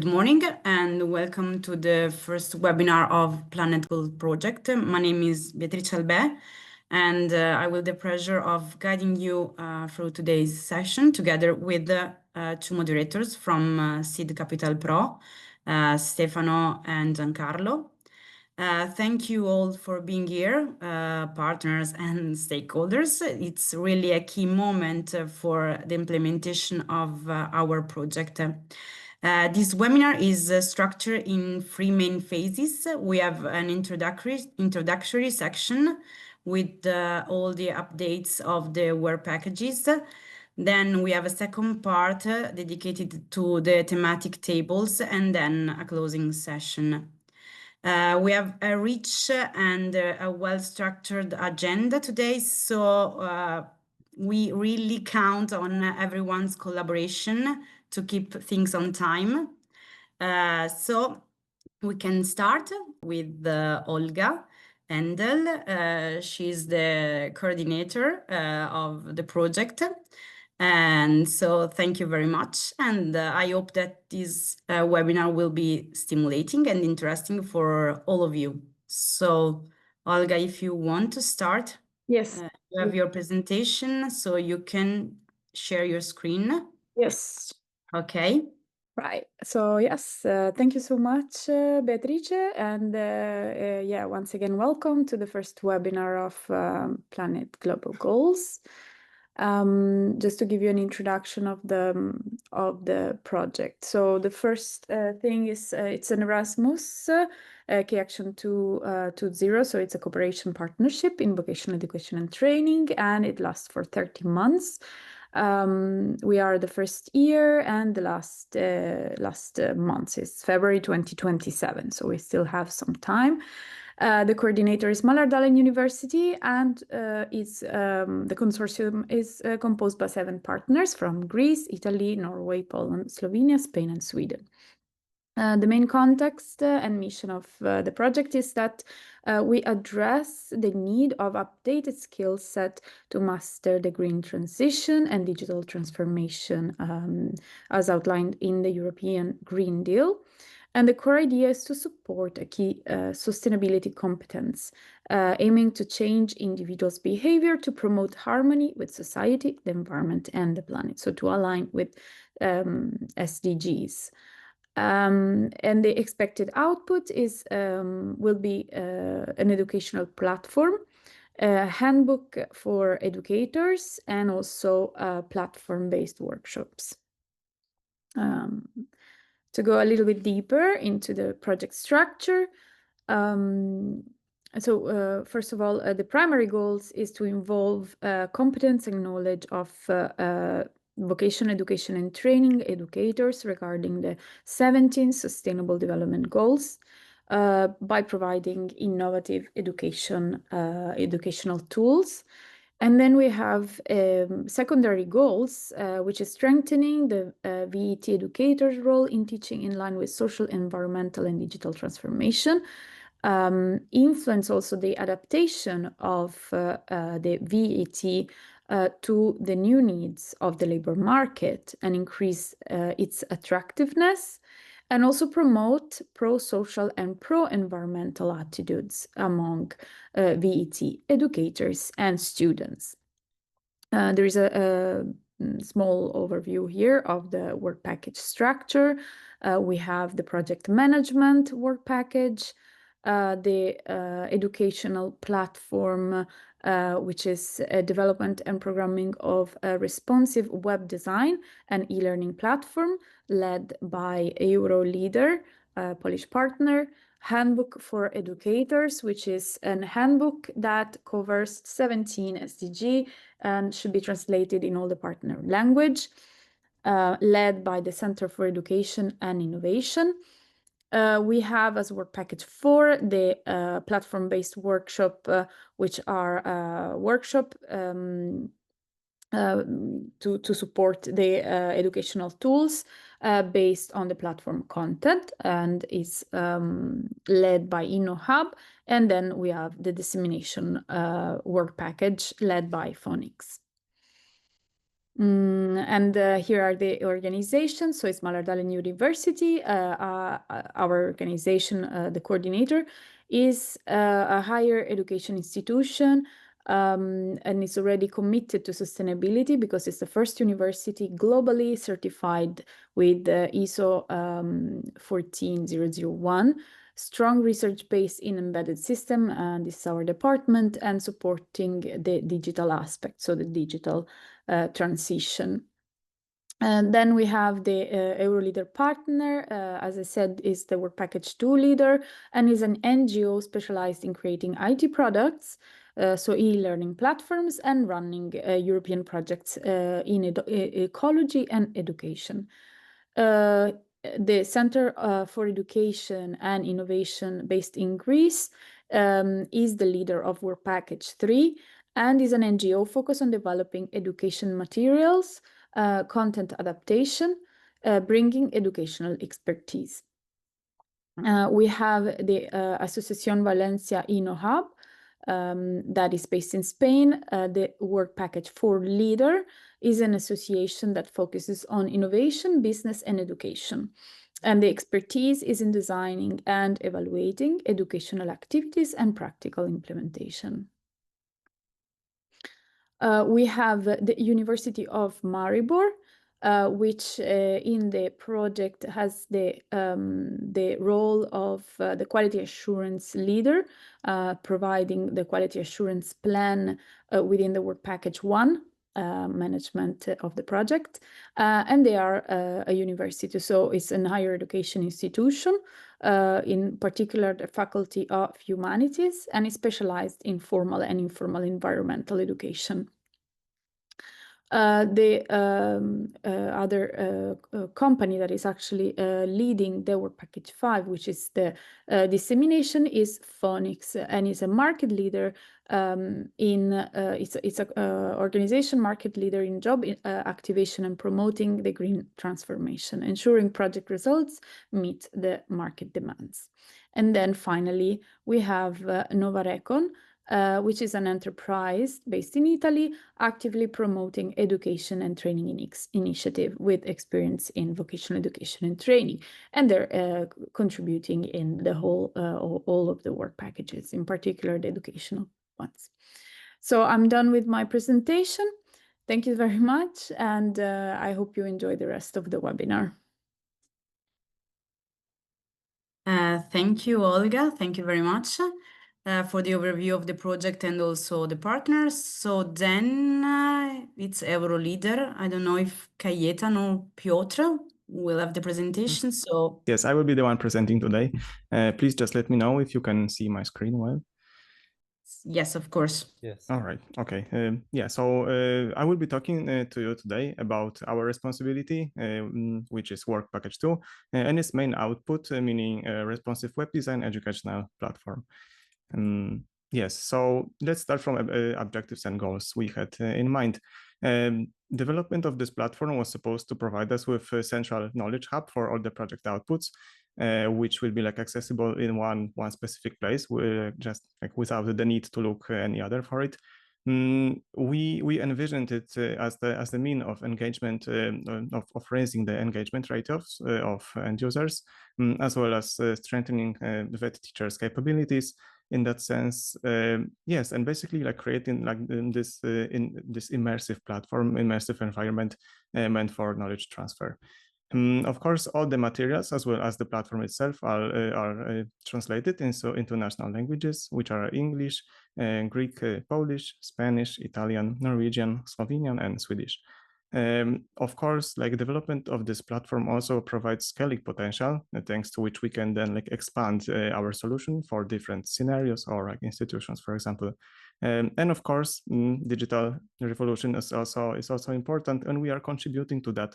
Good morning and welcome to the first webinar of Planet Gold project. My name is 𝗦𝗃𝗀𝗏 and I will have the pleasure of guiding you through today's session together with two moderators from 𝗦𝗂𝗀𝗏𝗯, Stefano and Giancarlo. Thank you all for being here, partners and stakeholders. It's really a key moment for the implementation of our project. This webinar is structured in three main phases. We have an introductory section with all the updates of the work packages. Then we have a second part dedicated to the thematic tables and then a closing session. We have a rich and a well-structured agenda today, so we really count on everyone's collaboration to keep things on time. So we can start with Olga Endel. She's the coordinator of the project. And so thank you very much. And I hope that this webinar will be stimulating and interesting for all of you. So Olga, if you want to start. Yes. You have your presentation, so you can share your screen. Yes. Okay. Right. So yes, thank you so much, Beatrice. And yeah, once again, welcome to the first webinar of Planet Global Goals. Just to give you an introduction of the project. So the first thing is it's an Erasmus 𝗂𝗂𝗀𝗏𝗃 2.0. So it's a cooperation partnership in vocational education and training, and it lasts for 30 months. We are the first year, and the last month is February 2027. So we still have some time. The coordinator is 𝗪𝗏𝗯𝗏 University, and the consortium is composed by 7 partners from Greece, Italy, Norway, Poland, Slovenia, Spain, and Sweden. The main context and mission of the project is that we address the need of updated skill set to master the green transition and digital transformation as outlined in the European Green Deal. And the core idea is to support a key sustainability competence, aiming to change individuals' behavior to promote harmony with society, the environment, and the planet. So to align with SDGs. And the expected output is will be an educational platform, a handbook for educators, and also platform-based workshops. To go a little bit deeper into the project structure, first of all, the primary goals is to involve competence and knowledge of vocational education and training educators regarding the 17 Sustainable Development Goals by providing innovative educational tools. And then we have secondary goals, which is strengthening the VET educator's role in teaching in line with social, environmental, and digital transformation. Influence also the adaptation of the VET to the new needs of the labor market and increase its attractiveness, and also promote pro-social and pro-environmental attitudes among VET educators and students. There is a small overview here of the work package structure. We have the project management work package, the educational platform, which is a development and programming of a responsive web design and e-learning platform led by EuroLeader, a Polish partner. Handbook for educators, which is a handbook that covers 17 SDG and should be translated in all the partner language, led by the Center for Education and Innovation. We have as work package 4 the platform-based workshop, which are workshop to support the educational tools based on the platform content, and is led by InnoHub. And then we have the dissemination work package led by Phonics. And here are the organizations. So it's 𝗦𝗏𝗯 University. Our organization, the coordinator, is a higher education institution, and it's already committed to sustainability because it's the first university globally certified with ISO 14001. Strong research base in embedded system, and this is our department, and supporting the digital aspect, so the digital transition. And then we have the Euroleader partner, as I said, is the Work Package 2 leader, and is an NGO specialized in creating IT products, so e-learning platforms, and running European projects in ecology and education. The Center for Education and Innovation based in Greece is the leader of Work Package 3, and is an NGO focused on developing education materials, content adaptation, bringing educational expertise. We have the Asociación Valencia InnoHub, that is based in Spain. The Work Package 4 leader is an association that focuses on innovation, business, and education. And the expertise is in designing and evaluating educational activities and practical implementation. We have the University of Maribor, which in the project has the role of the quality assurance leader, providing the quality assurance plan within the Work Package 1 management of the project. And they are a university, so it's a higher education institution, in particular the Faculty of Humanities, and is specialized in formal and informal environmental education. The other company that is actually leading the Work Package 5, which is the dissemination, is Phonics, and is a market leader it's an organization market leader in job activation and promoting the green transformation, ensuring project results meet the market demands. And then finally, we have Novareckon, which is an enterprise based in Italy, actively promoting education and training initiative with experience in vocational education and training. And they're contributing in the whole, all of the work packages, in particular the educational ones. So I'm done with my presentation. Thank you very much, and I hope you enjoy the rest of the webinar. Thank you, Olga. Thank you very much for the overview of the project and also the partners. So then it's Euroleader. I don't know if Cayetan or Piotr will have the presentation. So yes, I will be the one presenting today. Please just let me know if you can see my screen well. Yes, of course. Yes. All right. Okay. Yeah. So I will be talking to you today about our responsibility, which is Work Package 2, and its main output, meaning responsive web design educational platform. Yes. So let's start from objectives and goals we had in mind. Development of this platform was supposed to provide us with a central knowledge hub for all the project outputs, which will be like accessible in one specific place, just like without the need to look any other for it. We envisioned it as the mean of engagement, of raising the engagement rate of end users, as well as strengthening the teachers' capabilities in that sense. Yes, and basically like creating like this immersive platform, immersive environment meant for knowledge transfer. Of course, all the materials as well as the platform itself are translated into national languages, which are English, Greek, Polish, Spanish, Italian, Norwegian, Slovenian, and Swedish. Of course, like development of this platform also provides scaling potential, thanks to which we can then like expand our solution for different scenarios or like institutions, for example. And of course, digital revolution is also important, and we are contributing to that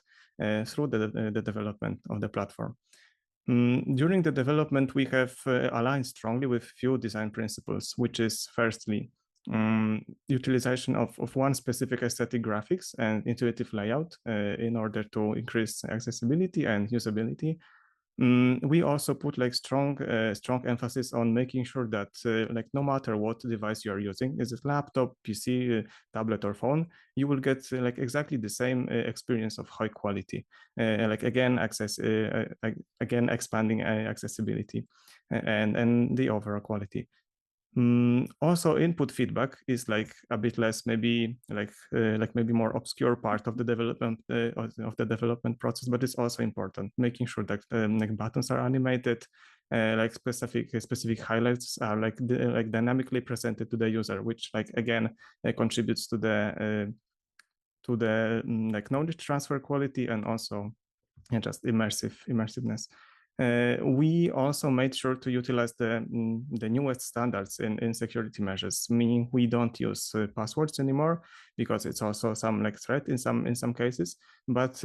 through the development of the platform. During the development, we have aligned strongly with few design principles, which is firstly, utilization of one specific aesthetic graphics and intuitive layout in order to increase accessibility and usability. We also put like strong emphasis on making sure that like no matter what device you are using, is it laptop, PC, tablet, or phone, you will get like exactly the same experience of high quality. Like again, again expanding accessibility and the overall quality. Also, input feedback is like a bit less, maybe maybe more obscure part of the development process, but it's also important, making sure that like buttons are animated, like specific highlights are like dynamically presented to the user, which like again contributes to the like knowledge transfer quality and also just immersiveness. We also made sure to utilize the newest standards in security measures, meaning we don't use passwords anymore because it's also some like threat in some cases. But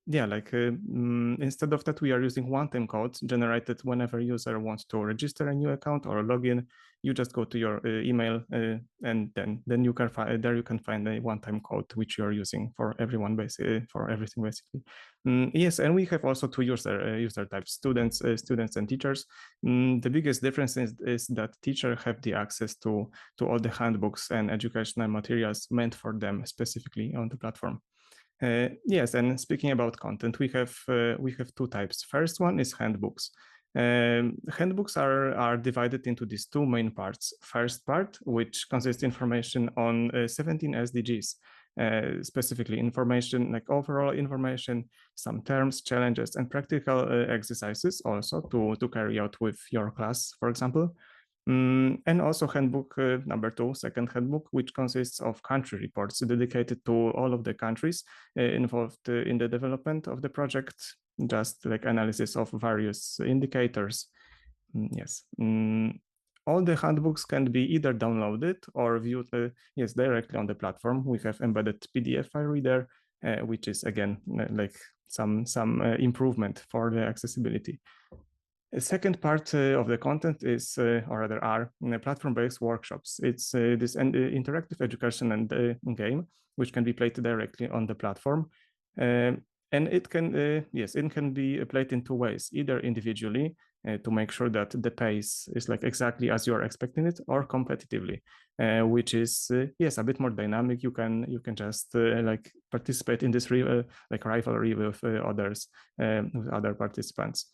yeah, like instead of that, we are using one-time code generated whenever user wants to register a new account or log in. You just go to your email and then you can find there you can find a one-time code which you are using for everyone for everything basically. Yes, and we have also two user types, students and teachers. The biggest difference is that teachers have the access to all the handbooks and educational materials meant for them specifically on the platform. Yes, and speaking about content, we have two types. First one is handbooks. Handbooks are divided into these two main parts. First part, which consists information on 17 SDGs, specifically information like overall information, some terms, challenges, and practical exercises also to carry out with your class, for example. And also handbook number 2, second handbook, which consists of country reports dedicated to all of the countries involved in the development of the project, just like analysis of various indicators. Yes. All the handbooks can be either downloaded or viewed yes, directly on the platform. We have embedded PDF file reader, which is again like some improvement for the accessibility. The second part of the content is, or rather are, platform-based workshops. It's this interactive education and game, which can be played directly on the platform. And it can, yes, it can be played in two ways, either individually to make sure that the pace is like exactly as you're expecting it, or competitively, which is, yes, a bit more dynamic. You can just like participate in this like rivalry with others, with other participants.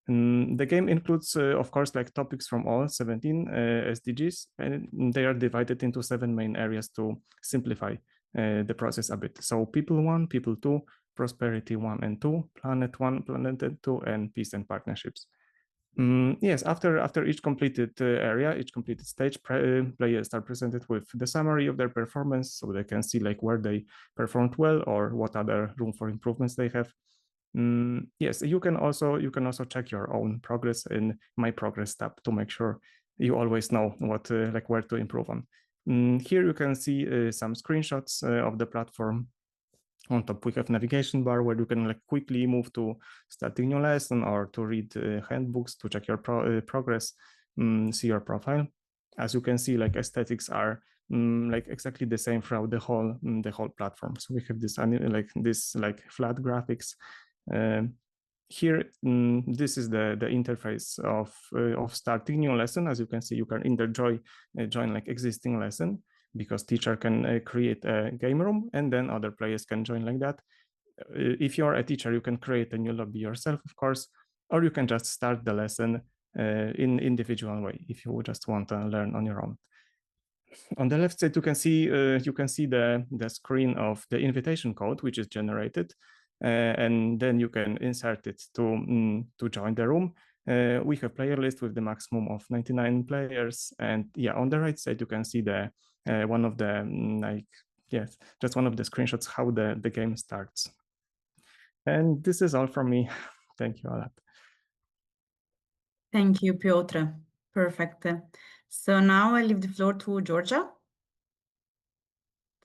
The game includes, of course, like topics from all 17 SDGs, and they are divided into 7 main areas to simplify the process a bit. So people 1, people 2, prosperity 1 and 2, planet 1, planet 2, and peace and partnerships. Yes, after each completed area, each completed stage, players are presented with the summary of their performance, so they can see like where they performed well or what other room for improvements they have. Yes, you can also check your own progress in My Progress tab to make sure you always know what like where to improve on. Here you can see some screenshots of the platform. On top we have navigation bar where you can like quickly move to starting new lesson or to read handbooks, to check your progress, see your profile. As you can see, like aesthetics are like exactly the same throughout the whole platform. So we have this like flat graphics. Here, this is the interface of starting new lesson. As you can see, you can either join like existing lesson, because teacher can create a game room and then other players can join like that. If you're a teacher, you can create a new lobby yourself, of course, or you can just start the lesson in individual way if you just want to learn on your own. On the left side, you can see the screen of the invitation code, which is generated, and then you can insert it to join the room. We have player list with the maximum of 99 players, and yeah, on the right side you can see the one of the just one of the screenshots how the game starts. And this is all from me. Thank you, Alat. Thank you, Piotr. Perfect. So now I leave the floor to Georgia.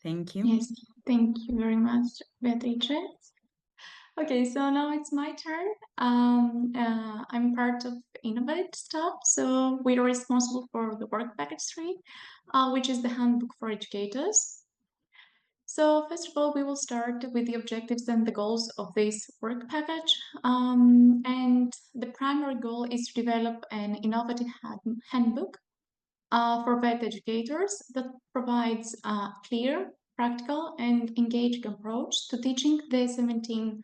Thank you. Yes, thank you very much, Beatrice. Okay, so now it's my turn. I'm part of Innovate staff, so we are responsible for the work package 3, which is the handbook for educators. So first of all, we will start with the objectives and the goals of this work package. And the primary goal is to develop an innovative handbook for vet educators that provides a clear, practical, and engaging approach to teaching the 17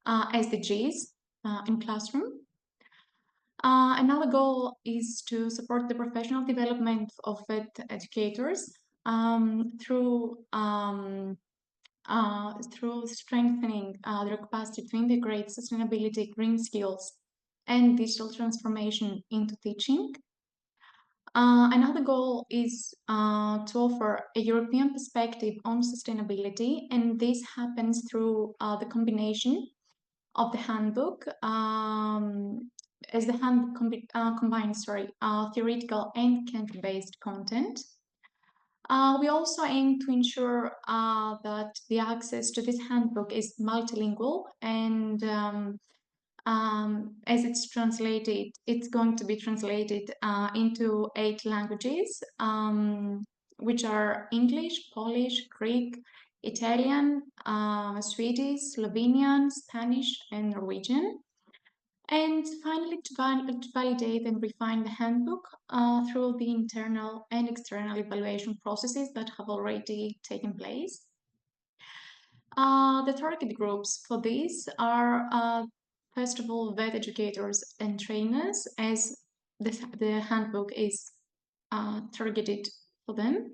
SDGs in classroom. Another goal is to support the professional development of vet educators through strengthening their capacity to integrate sustainability, green skills, and digital transformation into teaching. Another goal is to offer a European perspective on sustainability, and this happens through the combination of the handbook, as the handbook combines theoretical and country-based content. We also aim to ensure that the access to this handbook is multilingual, and as it's translated, it's going to be translated into 8 languages, which are English, Polish, Greek, Italian, Swedish, Slovenian, Spanish, and Norwegian. And finally, to validate and refine the handbook through the internal and external evaluation processes that have already taken place. The target groups for this are, first of all, vet educators and trainers, as the handbook is targeted for them.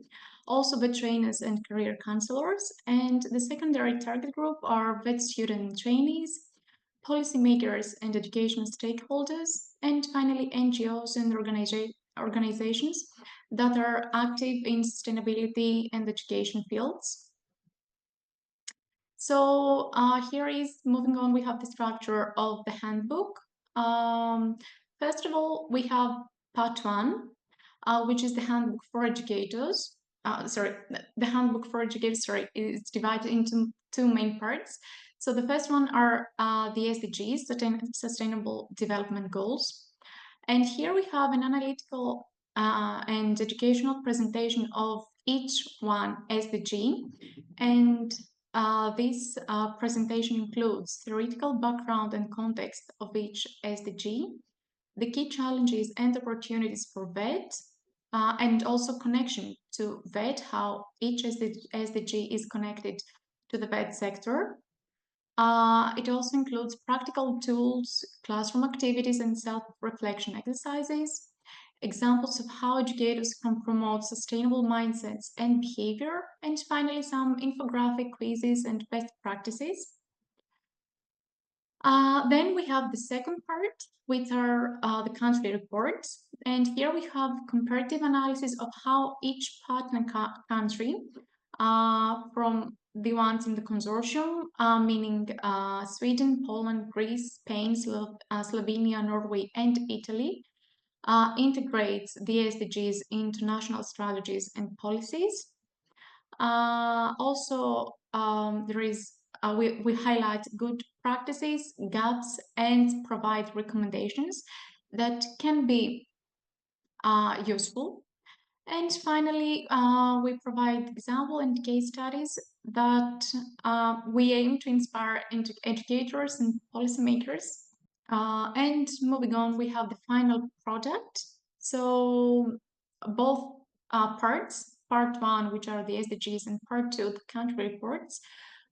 Also vet trainers and career counselors. And the secondary target group are vet student trainees, policymakers and educational stakeholders, and finally NGOs and organizations that are active in sustainability and education fields. So here is, moving on, we have the structure of the handbook. First of all, we have part 1, which is the handbook for educators. The handbook for educators, is divided into 2 main parts. So the first one are the SDGs, Sustainable Development Goals. And here we have an analytical and educational presentation of each one SDG. And this presentation includes theoretical background and context of each SDG, the key challenges and opportunities for VET, and also connection to VET, how each SDG is connected to the VET sector. It also includes practical tools, classroom activities, and self-reflection exercises, examples of how educators can promote sustainable mindsets and behavior, and finally some infographic quizzes and best practices. Then we have the second part, which are the country reports. And here we have comparative analysis of how each partner country, from the ones in the consortium, meaning Sweden, Poland, Greece, Spain, Slovenia, Norway, and Italy, integrates the SDGs into national strategies and policies. Also, we highlight good practices, gaps, and provide recommendations that can be useful. And finally, we provide example and case studies that we aim to inspire educators and policymakers. And moving on, we have the final product. So both parts, part 1, which are the SDGs, and part 2, the country reports,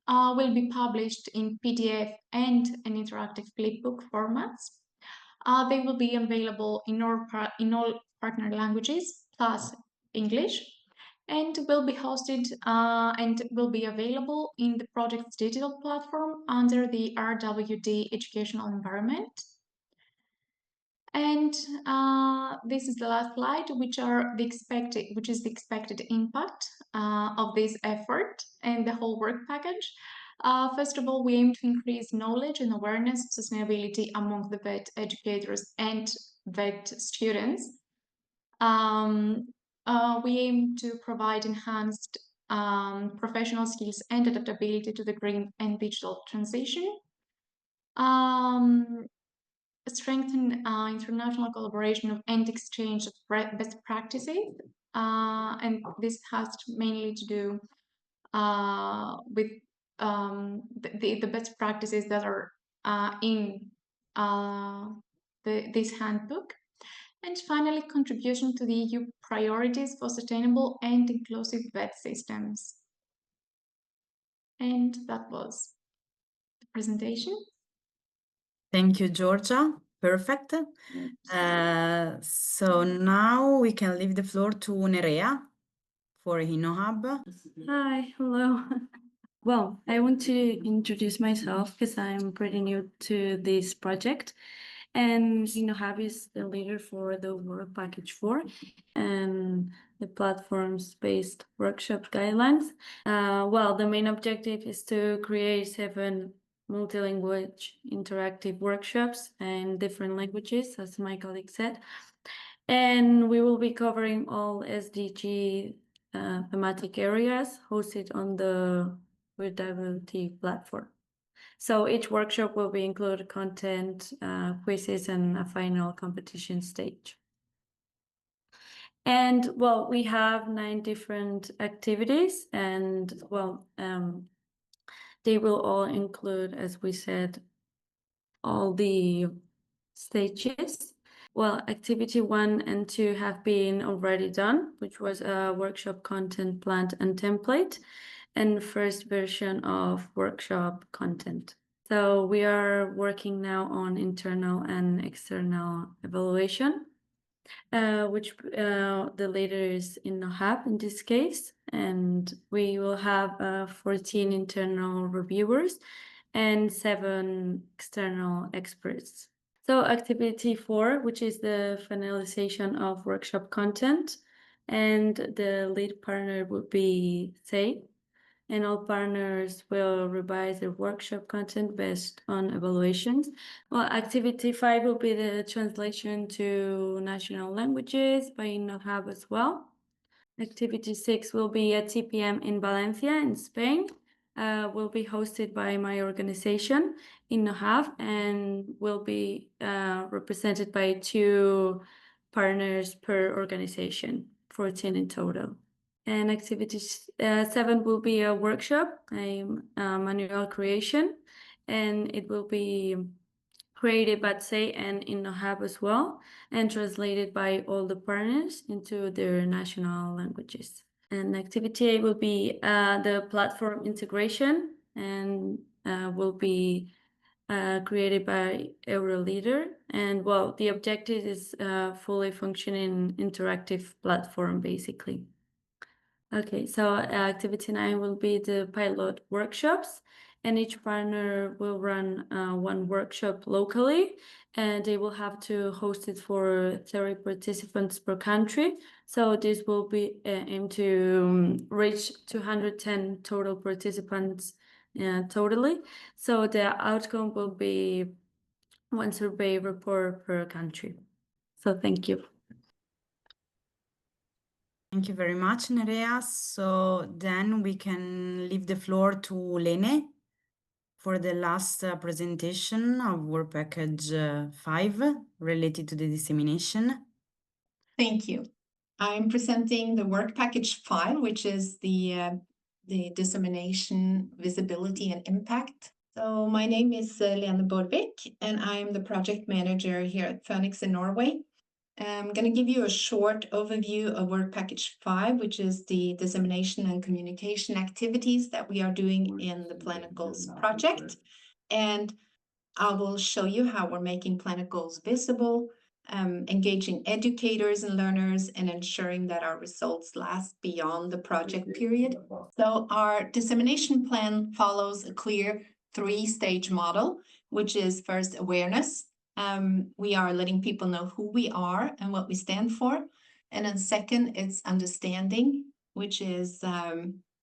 will be published in PDF and an interactive flipbook formats. They will be available in all partner languages, plus English, and will be hosted and will be available in the project's digital platform under the RWD educational environment. And this is the last slide, which is the expected impact of this effort and the whole work package. First of all, we aim to increase knowledge and awareness of sustainability among the vet educators and vet students. We aim to provide enhanced professional skills and adaptability to the green and digital transition. Strengthen international collaboration and exchange of best practices. And this has mainly to do with the best practices that are in this handbook. And finally, contribution to the EU priorities for sustainable and inclusive vet systems. And that was the presentation. Thank you, Georgia. Perfect. So now we can leave the floor to Nerea for 𝗏𝗏𝗃. Hi, hello. Well, I want to introduce myself because I'm pretty new to this project. And 𝗏𝗏𝗃 is the leader for the Work Package 4 and the platforms-based workshop guidelines. Well, the main objective is to create 7 multilanguage interactive workshops in different languages, as my colleague said. And we will be covering all SDG thematic areas hosted on the 𝗪𝗪𝗃 platform. So each workshop will include content, quizzes, and a final competition stage. And well, we have 9 different activities, and well, they will all include, as we said, all the stages. Well, activity 1 and 2 have been already done, which was a workshop content plan and template, and first version of workshop content. So we are working now on internal and external evaluation, which the leader is in 𝗏𝗏𝗃 in this case, and we will have 14 internal reviewers and 7 external experts. So activity 4, which is the finalization of workshop content, and the lead partner would be 𝗦𝗂𝗧, and all partners will revise their workshop content based on evaluations. Well, activity 5 will be the translation to national languages by 𝗏𝗏𝗃 as well. Activity 6 will be a TPM in Valencia in Spain. Will be hosted by my organization 𝗏𝗏𝗃 and will be represented by 2 partners per organization, 14 in total. And activity 7 will be a workshop, a manual creation, and it will be created by 𝗦𝗂𝗧 and 𝗏𝗏𝗃 as well, and translated by all the partners into their national languages. And activity 8 will be the platform integration, and will be created by Euroleader. And well, the objective is fully functioning interactive platform, basically. Okay, so activity 9 will be the pilot workshops, and each partner will run 1 workshop locally, and they will have to host it for 30 participants per country. So this will be aimed to reach 210 total participants totally. So the outcome will be 1 survey report per country. So thank you. Thank you very much, Nerea. So then we can leave the floor to Lene for the last presentation of Work Package 5 related to the dissemination. Thank you. I'm presenting the Work Package 5, which is the dissemination, visibility, and impact. So my name is Lene Borvik, and I'm the project manager here at Phoenix in Norway. I'm going to give you a short overview of Work Package 5, which is the dissemination and communication activities that we are doing in the Planet Goals project. And I will show you how we're making Planet Goals visible, engaging educators and learners, and ensuring that our results last beyond the project period. So our dissemination plan follows a clear 3-stage model, which is first awareness. We are letting people know who we are and what we stand for. And then second, it's understanding, which is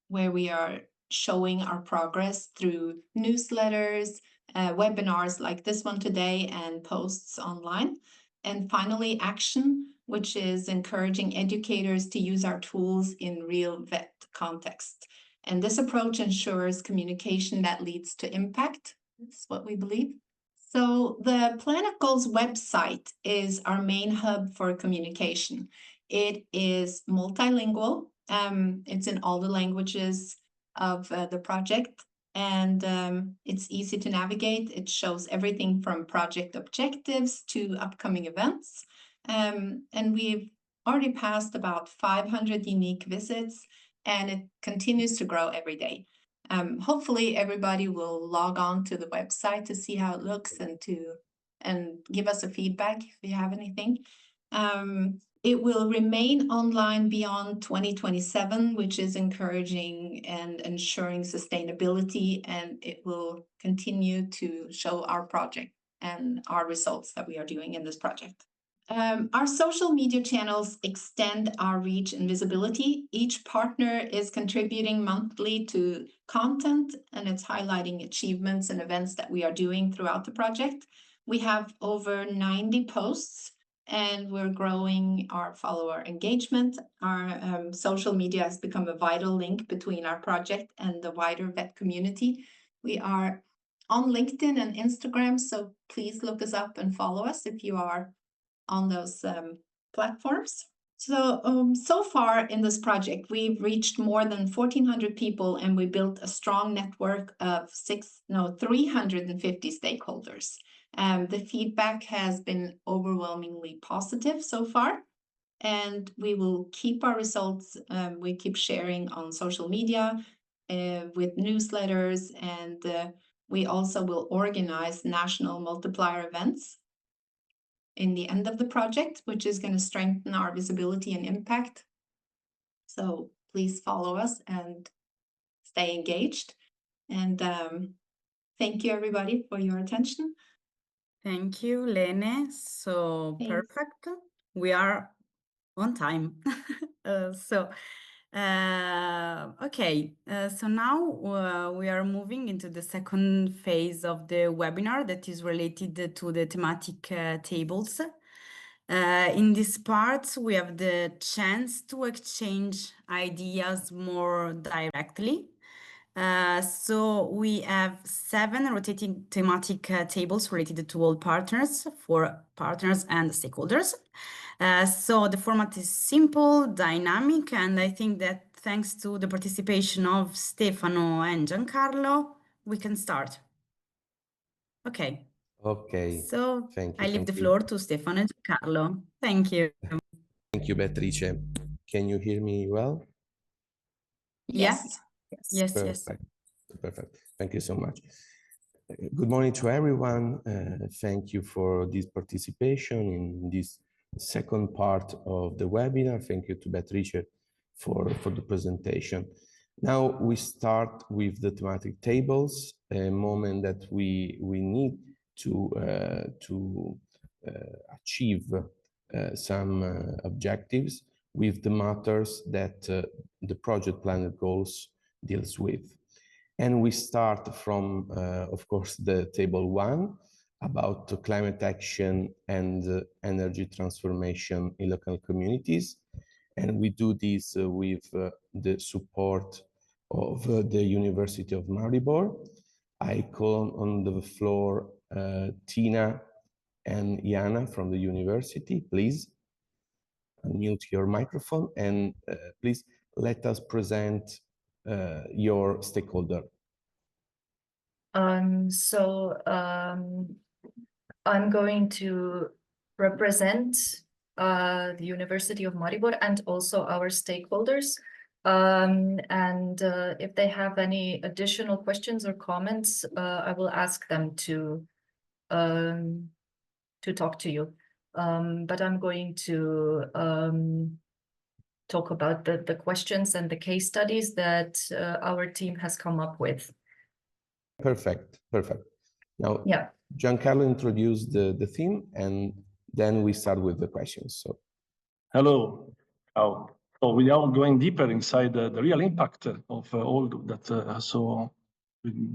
where we are showing our progress through newsletters, webinars like this one today, and posts online. And finally, action, which is encouraging educators to use our tools in real vet context. And this approach ensures communication that leads to impact. That's what we believe. So the Planet Goals website is our main hub for communication. It is multilingual. It's in all the languages of the project. And it's easy to navigate. It shows everything from project objectives to upcoming events. And we've already passed about 500 unique visits, and it continues to grow every day. Hopefully everybody will log on to the website to see how it looks and give us a feedback if you have anything. It will remain online beyond 2027, which is encouraging and ensuring sustainability, and it will continue to show our project and our results that we are doing in this project. Our social media channels extend our reach and visibility. Each partner is contributing monthly to content, and it's highlighting achievements and events that we are doing throughout the project. We have over 90 posts, and we're growing our follower engagement. Our social media has become a vital link between our project and the wider vet community. We are on LinkedIn and Instagram, so please look us up and follow us if you are on those platforms. So far in this project, we've reached more than 1,400 people, and we built a strong network of 350 stakeholders. The feedback has been overwhelmingly positive so far, and we will keep our results. We keep sharing on social media with newsletters, and we also will organize national multiplier events in the end of the project, which is going to strengthen our visibility and impact. So please follow us and stay engaged. And thank you, everybody, for your attention. Thank you, Lene. So Thanks. perfect. We are on time. Okay, so now we are moving into the second phase of the webinar that is related to the thematic tables. In this part, we have the chance to exchange ideas more directly. So we have 7 rotating thematic tables related to all partners, for partners and stakeholders. So the format is simple, dynamic, and I think that thanks to the participation of Stefano and Giancarlo, we can start. Okay. Okay. So Thank you. I leave the floor to Stefano and Giancarlo. Thank you. Thank you, Beatrice. Can you hear me well? Yes. Yes. Perfect. Perfect. Thank you so much. Good morning to everyone. Thank you for this participation in this second part of the webinar. Thank you to Beatrice for the presentation. Now we start with the thematic tables, a moment that we need to achieve some objectives with the matters that the project Planet Goals deals with. And we start from, of course, the table 1 about climate action and energy transformation in local communities. And we do this with the support of the University of Maribor. I call on the floor Tina and Jana from the university. Please unmute your microphone and please let us present your stakeholder. I'm going to represent the University of Maribor and also our stakeholders. If they have any additional questions or comments, I will ask them to talk to you. But I'm going to talk about the questions and the case studies that our team has come up with. Perfect. Now, yeah. Giancarlo introduced the theme, and then we start with the questions. So, hello. So we are going deeper inside the real impact of all that. So,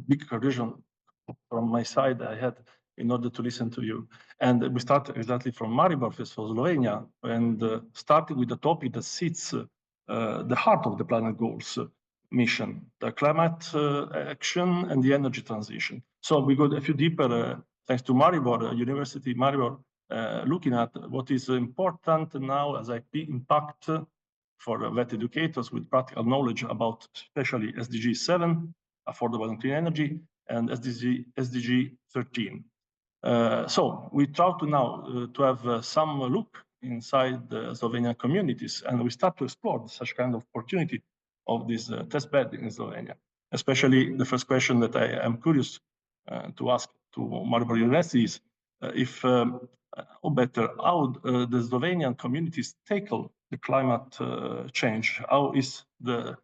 big conclusion from my side I had in order to listen to you. And we start exactly from Maribor, for Slovenia, and starting with the topic that sits the heart of the Planet Goals mission, the climate action and the energy transition. So we go a few deeper, thanks to Maribor, University Maribor, looking at what is important now as IP impact for vet educators with practical knowledge about especially SDG 7, affordable and clean energy, and SDG 13. So we try to now to have some look inside the Slovenian communities, and we start to explore such kind of opportunity of this test bed in Slovenia. Especially the first question that I am curious to ask to Maribor University is or better, how the Slovenian communities tackle the climate change. How is the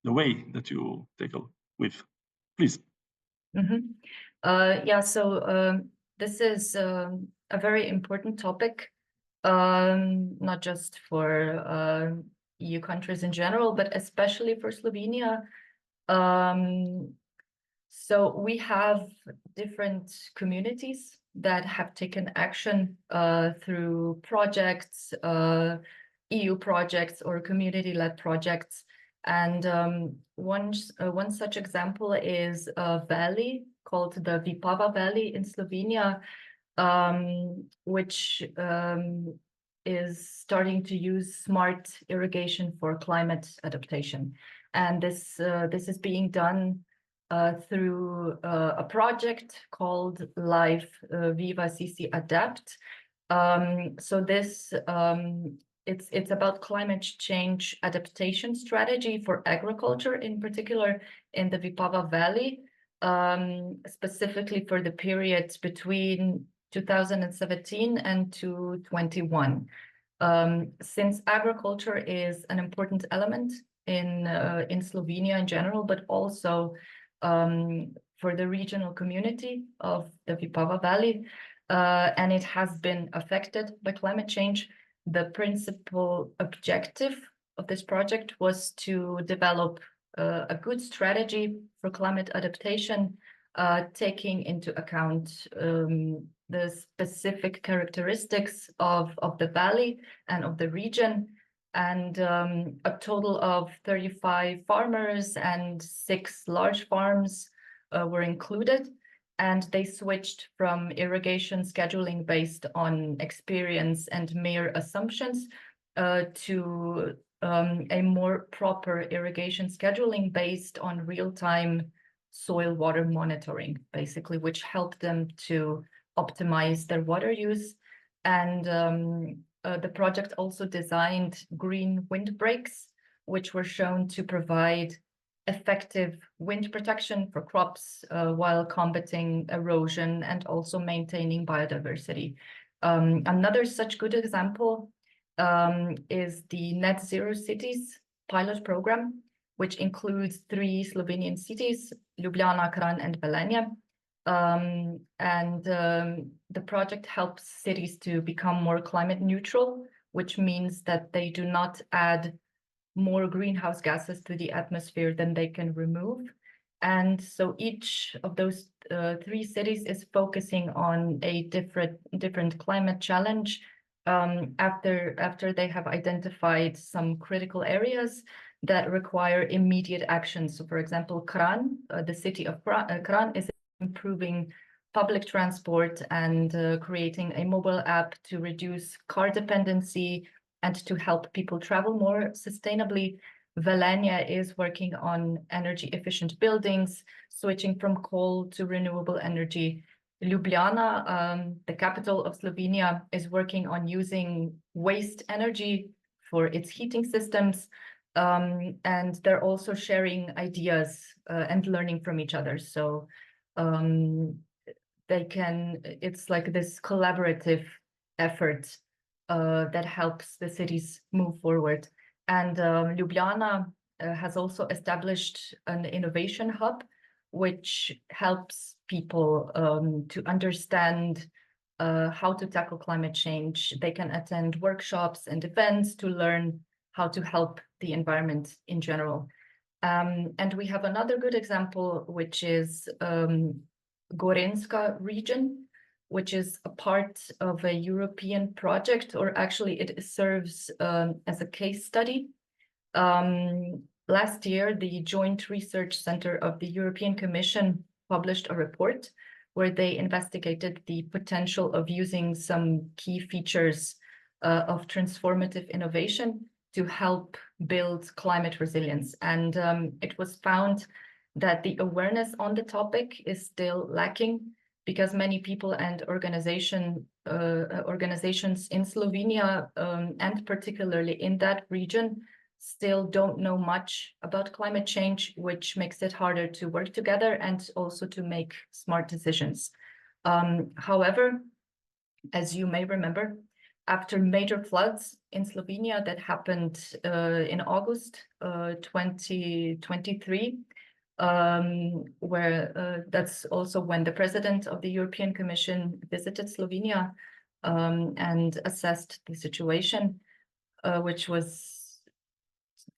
way that you tackle with? Please. Yeah, so this is a very important topic, not just for EU countries in general, but especially for Slovenia. So we have different communities that have taken action through projects, EU projects or community-led projects. And one such example is a valley called the 𝗣𝗹𝗂𝗪 Valley in Slovenia, which is starting to use smart irrigation for climate adaptation. And this is being done through a project called Relive 𝗪𝗂𝗪 𝗪𝗂𝗪. So this it's about climate change adaptation strategy for agriculture, in particular in the 𝗣𝗪𝗂𝗪 Valley, specifically for the period between 2017 and 2021. Since agriculture is an important element in Slovenia in general, but also for the regional community of the 𝗣𝗪𝗪 Valley, and it has been affected by climate change. The principal objective of this project was to develop a good strategy for climate adaptation, taking into account the specific characteristics of the valley and of the region. And a total of 35 farmers and 6 large farms were included. And they switched from irrigation scheduling based on experience and mere assumptions to a more proper irrigation scheduling based on real-time soil water monitoring, basically, which helped them to optimize their water use. And the project also designed green windbreaks, which were shown to provide effective wind protection for crops while combating erosion and also maintaining biodiversity. Another such good example is the Net Zero Cities pilot program, which includes 3 Slovenian cities, Ljubljana, Kranj, and Velenje. The project helps cities to become more climate neutral, which means that they do not add more greenhouse gases to the atmosphere than they can remove. And so each of those 3 cities is focusing on a different climate challenge after they have identified some critical areas that require immediate action. So for example, Kranj, the city of Kranj, is improving public transport and creating a mobile app to reduce car dependency and to help people travel more sustainably. Velenje is working on energy efficient buildings, switching from coal to renewable energy. Ljubljana, the capital of Slovenia, is working on using waste energy for its heating systems. And they're also sharing ideas and learning from each other. So it's like this collaborative effort that helps the cities move forward. And Ljubljana has also established an innovation hub, which helps people to understand how to tackle climate change. They can attend workshops and events to learn how to help the environment in general. And we have another good example, which is Gorenjska region, which is a part of a European project, or actually it serves as a case study. Last year, the Joint Research Center of the European Commission published a report where they investigated the potential of using some key features of transformative innovation to help build climate resilience. And it was found that the awareness on the topic is still lacking, because many people and organizations in Slovenia, and particularly in that region, still don't know much about climate change, which makes it harder to work together and also to make smart decisions. However, as you may remember, after major floods in Slovenia that happened in August 2023, where that's also when the president of the European Commission visited Slovenia and assessed the situation, which was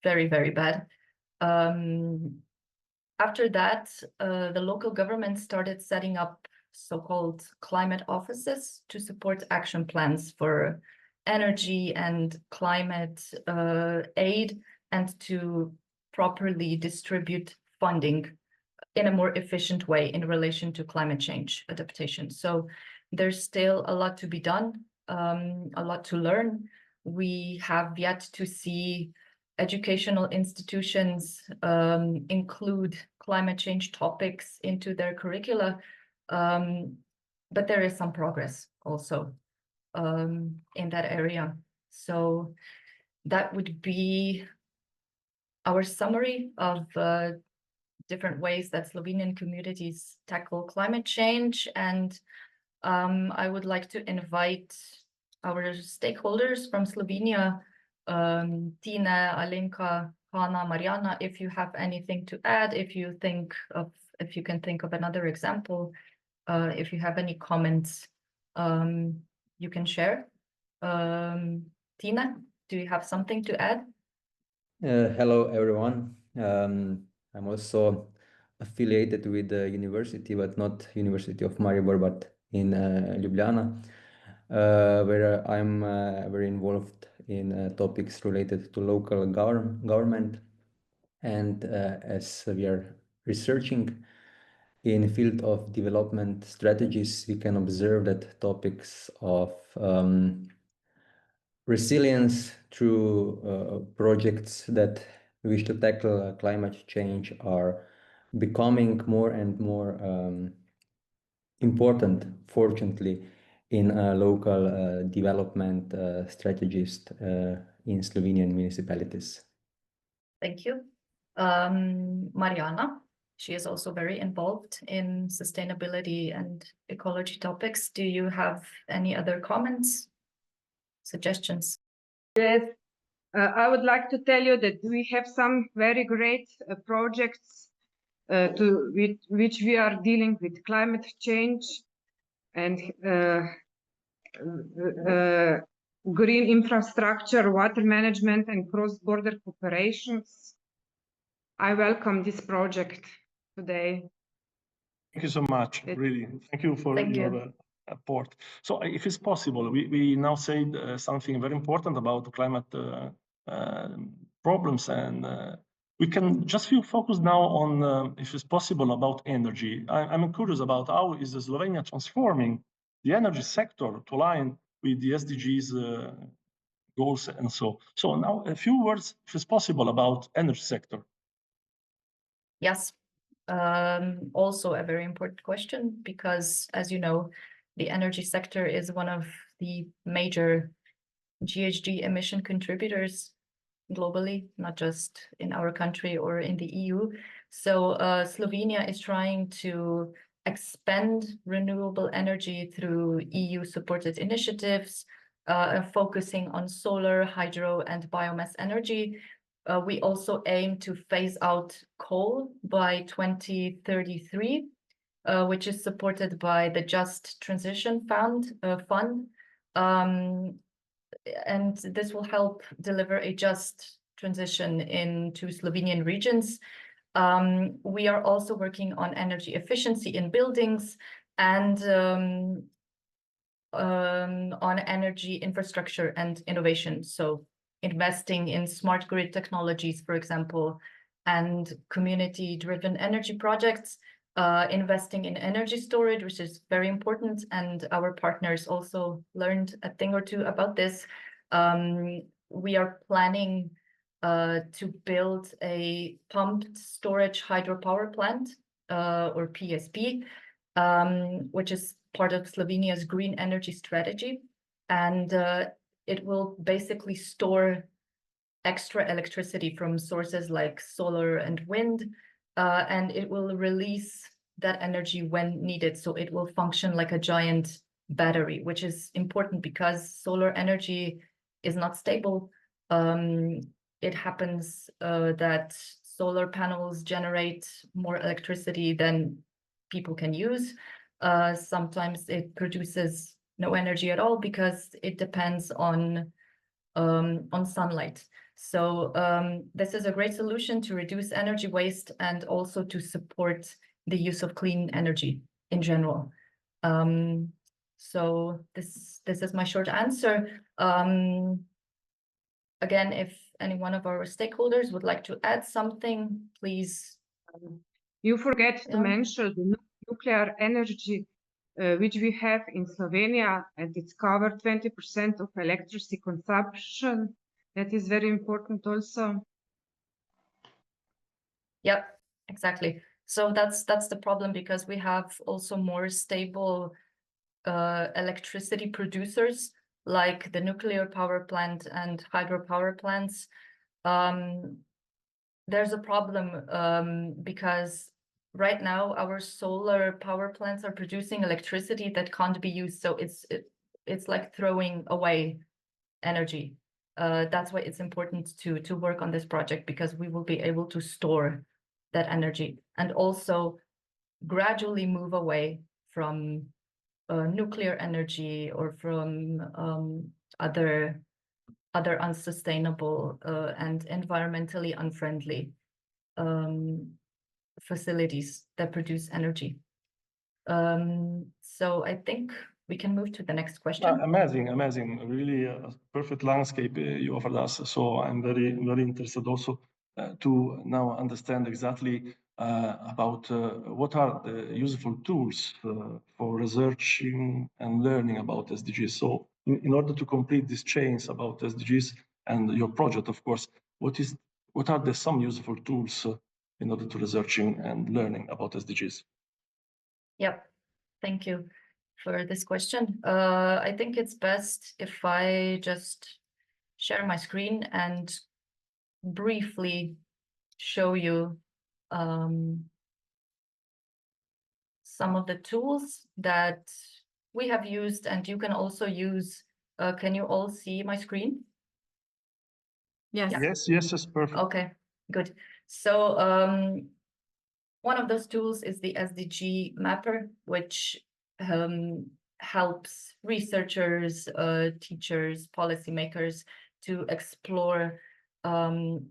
very, very bad. After that, the local government started setting up so-called climate offices to support action plans for energy and climate aid, and to properly distribute funding in a more efficient way in relation to climate change adaptation. So there's still a lot to be done, a lot to learn. We have yet to see educational institutions include climate change topics into their curricula, but there is some progress also in that area. So that would be our summary of different ways that Slovenian communities tackle climate change. And I would like to invite our stakeholders from Slovenia, Tine, Alenka, Hanna, Mariana, if you have anything to add, if you can think of another example, if you have any comments, you can share. Tine, do you have something to add? Hello, everyone. I'm also affiliated with the university, but not University of Maribor, but in Ljubljana, where I'm very involved in topics related to local government. And as we are researching in field of development strategies, we can observe that topics of resilience through projects that wish to tackle climate change are becoming more and more important, fortunately, in local development strategies in Slovenian municipalities. Thank you. Mariana, she is also very involved in sustainability and ecology topics. Do you have any other comments, suggestions? Yes, I would like to tell you that we have some very great projects with which we are dealing with climate change and green infrastructure, water management, and cross-border cooperations. I welcome this project today. Thank you so much, really. Thank you for your report. So if it's possible, we now said something very important about climate problems, and we can just focus now on, if it's possible, about energy. I'm curious about how is Slovenia transforming the energy sector to align with the SDGs goals and so. So now a few words, if it's possible, about energy sector. Yes, also a very important question, because as you know, the energy sector is one of the major GHG emission contributors globally, not just in our country or in the EU. So Slovenia is trying to expand renewable energy through EU-supported initiatives, focusing on solar, hydro, and biomass energy. We also aim to phase out coal by 2033, which is supported by the Just Transition Fund. And this will help deliver a just transition into Slovenian regions. We are also working on energy efficiency in buildings and on energy infrastructure and innovation. So investing in smart grid technologies, for example, and community-driven energy projects, investing in energy storage, which is very important, and our partners also learned a thing or two about this. we are planning to build a pumped storage hydropower plant, or PSP, which is part of Slovenia's green energy strategy. And it will basically store extra electricity from sources like solar and wind, and it will release that energy when needed. So it will function like a giant battery, which is important because solar energy is not stable. It happens that solar panels generate more electricity than people can use. Sometimes it produces no energy at all because it depends on sunlight. So this is a great solution to reduce energy waste and also to support the use of clean energy in general. So this is my short answer. Again, if any one of our stakeholders would like to add something, please. You forget to mention the nuclear energy which we have in Slovenia, and it's covered 20% of electricity consumption. That is very important also. Yep, exactly. So that's the problem, because we have also more stable electricity producers like the nuclear power plant and hydropower plants. There's a problem because right now our solar power plants are producing electricity that can't be used. So it's like throwing away energy. That's why it's important to work on this project, because we will be able to store that energy and also gradually move away from nuclear energy or from other unsustainable and environmentally unfriendly facilities that produce energy. So I think we can move to the next question. Amazing, really a perfect landscape you offered us. So I'm very interested also to now understand exactly about what are the useful tools for researching and learning about SDGs. So in order to complete these chains about SDGs and your project, of course, what are some useful tools in order to researching and learning about SDGs? Yep, thank you for this question. I think it's best if I just share my screen and briefly show you some of the tools that we have used and you can also use. Can you all see my screen? Yes. Yeah. Yes, perfect. Okay, good. So one of those tools is the SDG mapper, which helps researchers, teachers, policymakers to explore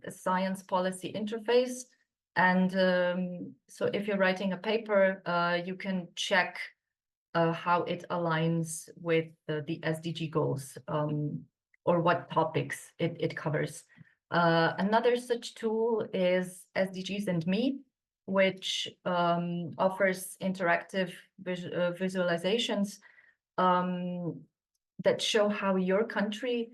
science policy interface. And so if you're writing a paper, you can check how it aligns with the SDG goals or what topics it covers. Another such tool is SDGs and Me, which offers interactive visualizations that show how your country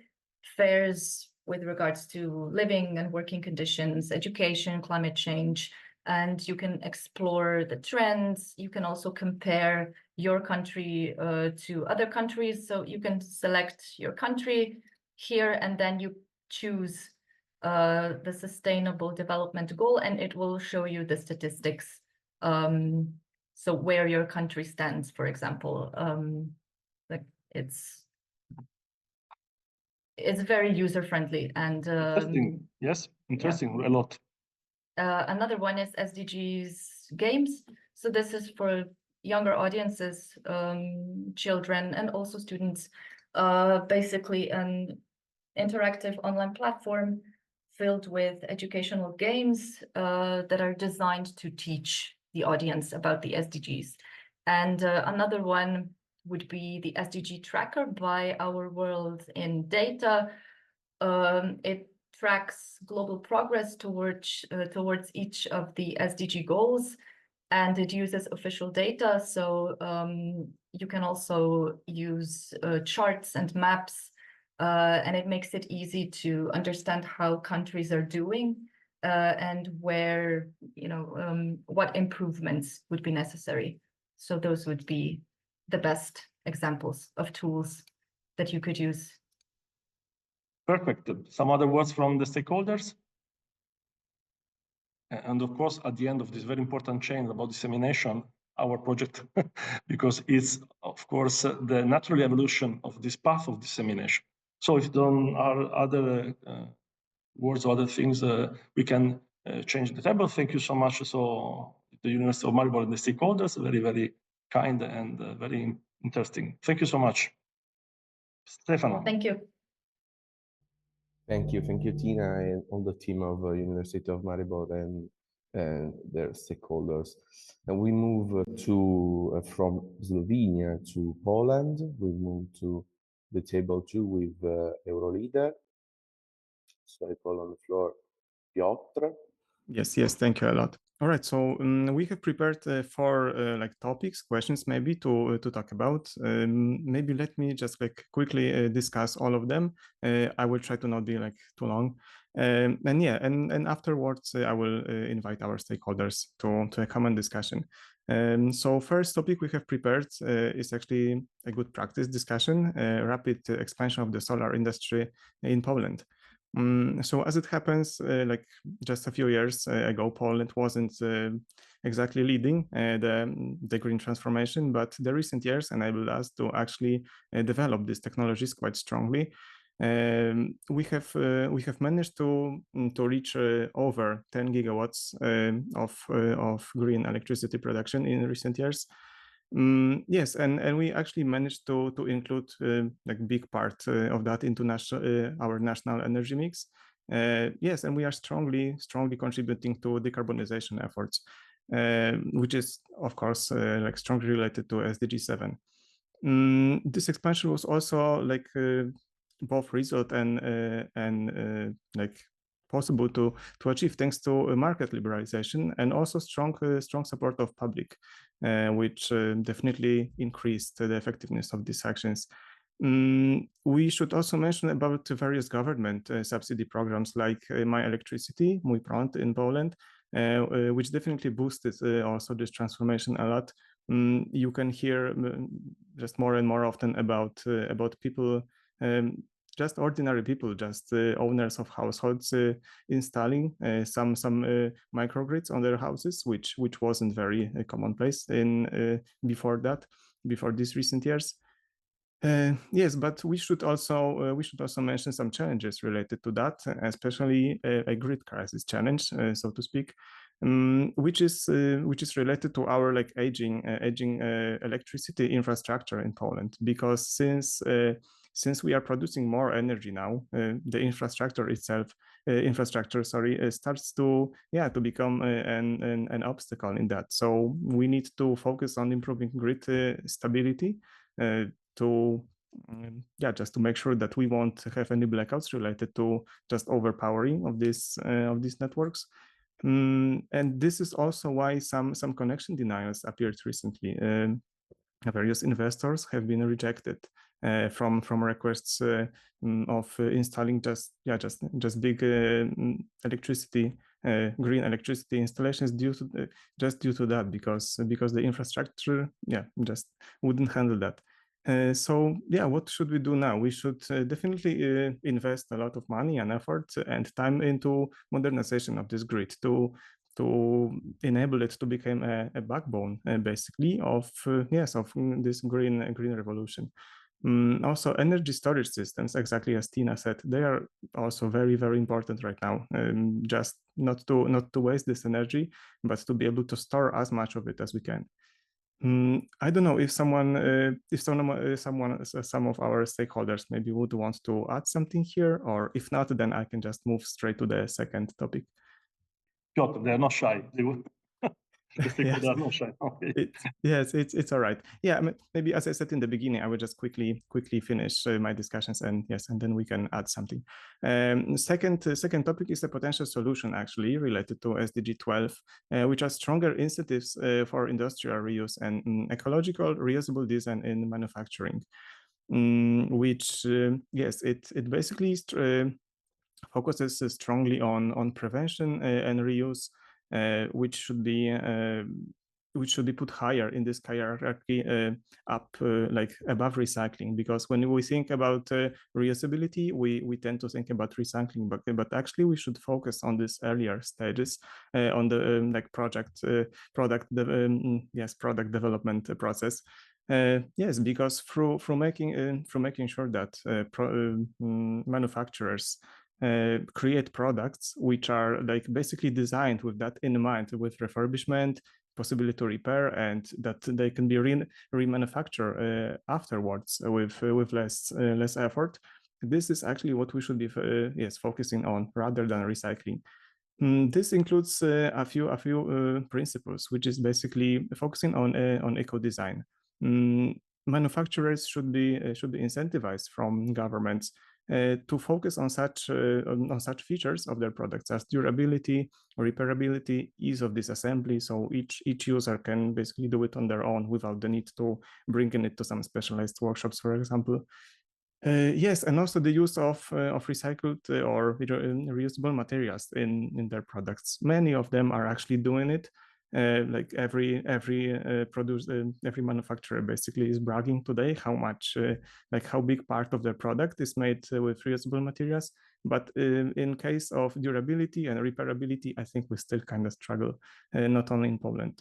fares with regards to living and working conditions, education, climate change, and you can explore the trends. You can also compare your country to other countries. So you can select your country here and then you choose the Sustainable Development Goal, and it will show you the statistics. So where your country stands, for example, like it's very user-friendly and interesting. Yes, interesting. Yeah. A lot. Another one is SDGs games. So this is for younger audiences, children, and also students. Basically, an interactive online platform filled with educational games that are designed to teach the audience about the SDGs. And another one would be the SDG tracker by Our World in Data. It tracks global progress towards each of the SDG goals, and it uses official data. So you can also use charts and maps and it makes it easy to understand how countries are doing and where, what improvements would be necessary. So those would be the best examples of tools that you could use. Perfect. Some other words from the stakeholders? And of course, at the end of this very important chain about dissemination, our project, because it's, of course, the natural evolution of this path of dissemination. So if there are other words or other things, we can change the table. Thank you so much. So the University of Maribor and the stakeholders, very, very kind and very interesting. Thank you so much. Stefano. Thank you. Thank you, Tina, and all the team of University of Maribor and their stakeholders. And we move from Slovenia to Poland. We move to the table 2 with Euroleader. So I call on the floor Piotr. Yes, thank you a lot. All right, so we have prepared 4 topics, questions maybe to talk about. Maybe let me just quickly discuss all of them. I will try to not be too long. And afterwards I will invite our stakeholders to a common discussion. So first topic we have prepared is actually a good practice discussion, rapid expansion of the solar industry in Poland. So as it happens, just a few years ago, Poland wasn't exactly leading the green transformation, but the recent years enabled us to actually develop these technologies quite strongly. We have managed to reach over 10 gigawatts of green electricity production in recent years. Yes, and we actually managed to include big part of that into our national energy mix. Yes, and we are strongly contributing to decarbonization efforts, which is of course strongly related to SDG 7. This expansion was also both result and possible to achieve thanks to market liberalization and also strong support of public, which definitely increased the effectiveness of these actions. We should also mention about various government subsidy programs like My Electricity, Mój Prąd in Poland, which definitely boosted also this transformation a lot. You can hear just more and more often about people, just ordinary people, just owners of households installing some microgrids on their houses, which wasn't very commonplace before these recent years. Yes, but we should also mention some challenges related to that, especially a grid crisis challenge, so to speak, which is related to our aging electricity infrastructure in Poland, because since we are producing more energy now, the infrastructure itself starts to become an obstacle in that. So we need to focus on improving grid stability just to make sure that we won't have any blackouts related to just overpowering of these networks. And this is also why some connection denials appeared recently. Various investors have been rejected from requests of installing just big green electricity installations due to that, because the infrastructure just wouldn't handle that. So what should we do now? We should definitely invest a lot of money and effort and time into modernization of this grid to enable it to become a backbone, basically, of this green revolution. Also, energy storage systems, exactly as Tina said, they are also very, very important right now. Just not to waste this energy, but to be able to store as much of it as we can. I don't know if some of our stakeholders maybe would want to add something here, or if not, then I can just move straight to the second topic. Piotr, they're not shy. The stakeholders are not shy. Okay. It's all right. Yeah, maybe as I said in the beginning, I will just quickly finish my discussions, and then we can add something. Second topic is a potential solution actually related to SDG 12, which are stronger incentives for industrial reuse and ecological reusable design in manufacturing. which yes, it basically focuses strongly on prevention and reuse, which should be put higher in this hierarchy, up like above recycling. Because when we think about reusability, we tend to think about recycling, but actually we should focus on this earlier stages, on the like product development process. Yes, because through making sure that manufacturers create products which are like basically designed with that in mind, with refurbishment, possibility to repair, and that they can be remanufactured afterwards with less effort. This is actually what we should be focusing on rather than recycling. This includes a few principles, which is basically focusing on eco-design. Manufacturers should be incentivized from governments to focus on such features of their products as durability, repairability, ease of disassembly, so each user can basically do it on their own without the need to bring it to some specialized workshops, for example. Yes, and also the use of recycled or reusable materials in their products. Many of them are actually doing it. Like every manufacturer basically is bragging today how much, like how big part of their product is made with reusable materials. But in case of durability and repairability, I think we still kind of struggle, not only in Poland.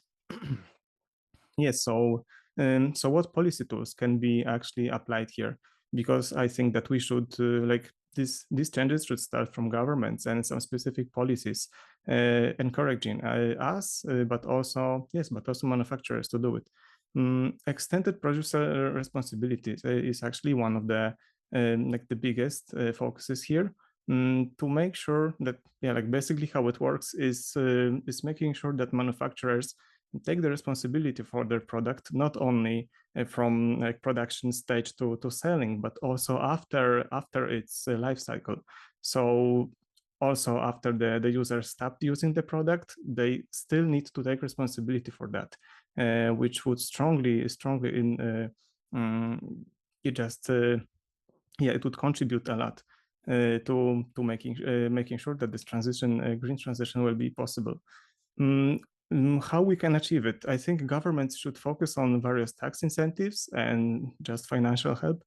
Yes, so what policy tools can be actually applied here? Because I think that we should like these changes should start from governments and some specific policies encouraging us, but also manufacturers to do it. Extended producer responsibilities is actually one of the like the biggest focuses here. To make sure that like basically how it works is making sure that manufacturers take the responsibility for their product, not only from like production stage to selling, but also after its life cycle. So also after the user stopped using the product, they still need to take responsibility for that, which would strongly in it would contribute a lot to making sure that this transition, green transition, will be possible. How we can achieve it? I think governments should focus on various tax incentives and just financial help,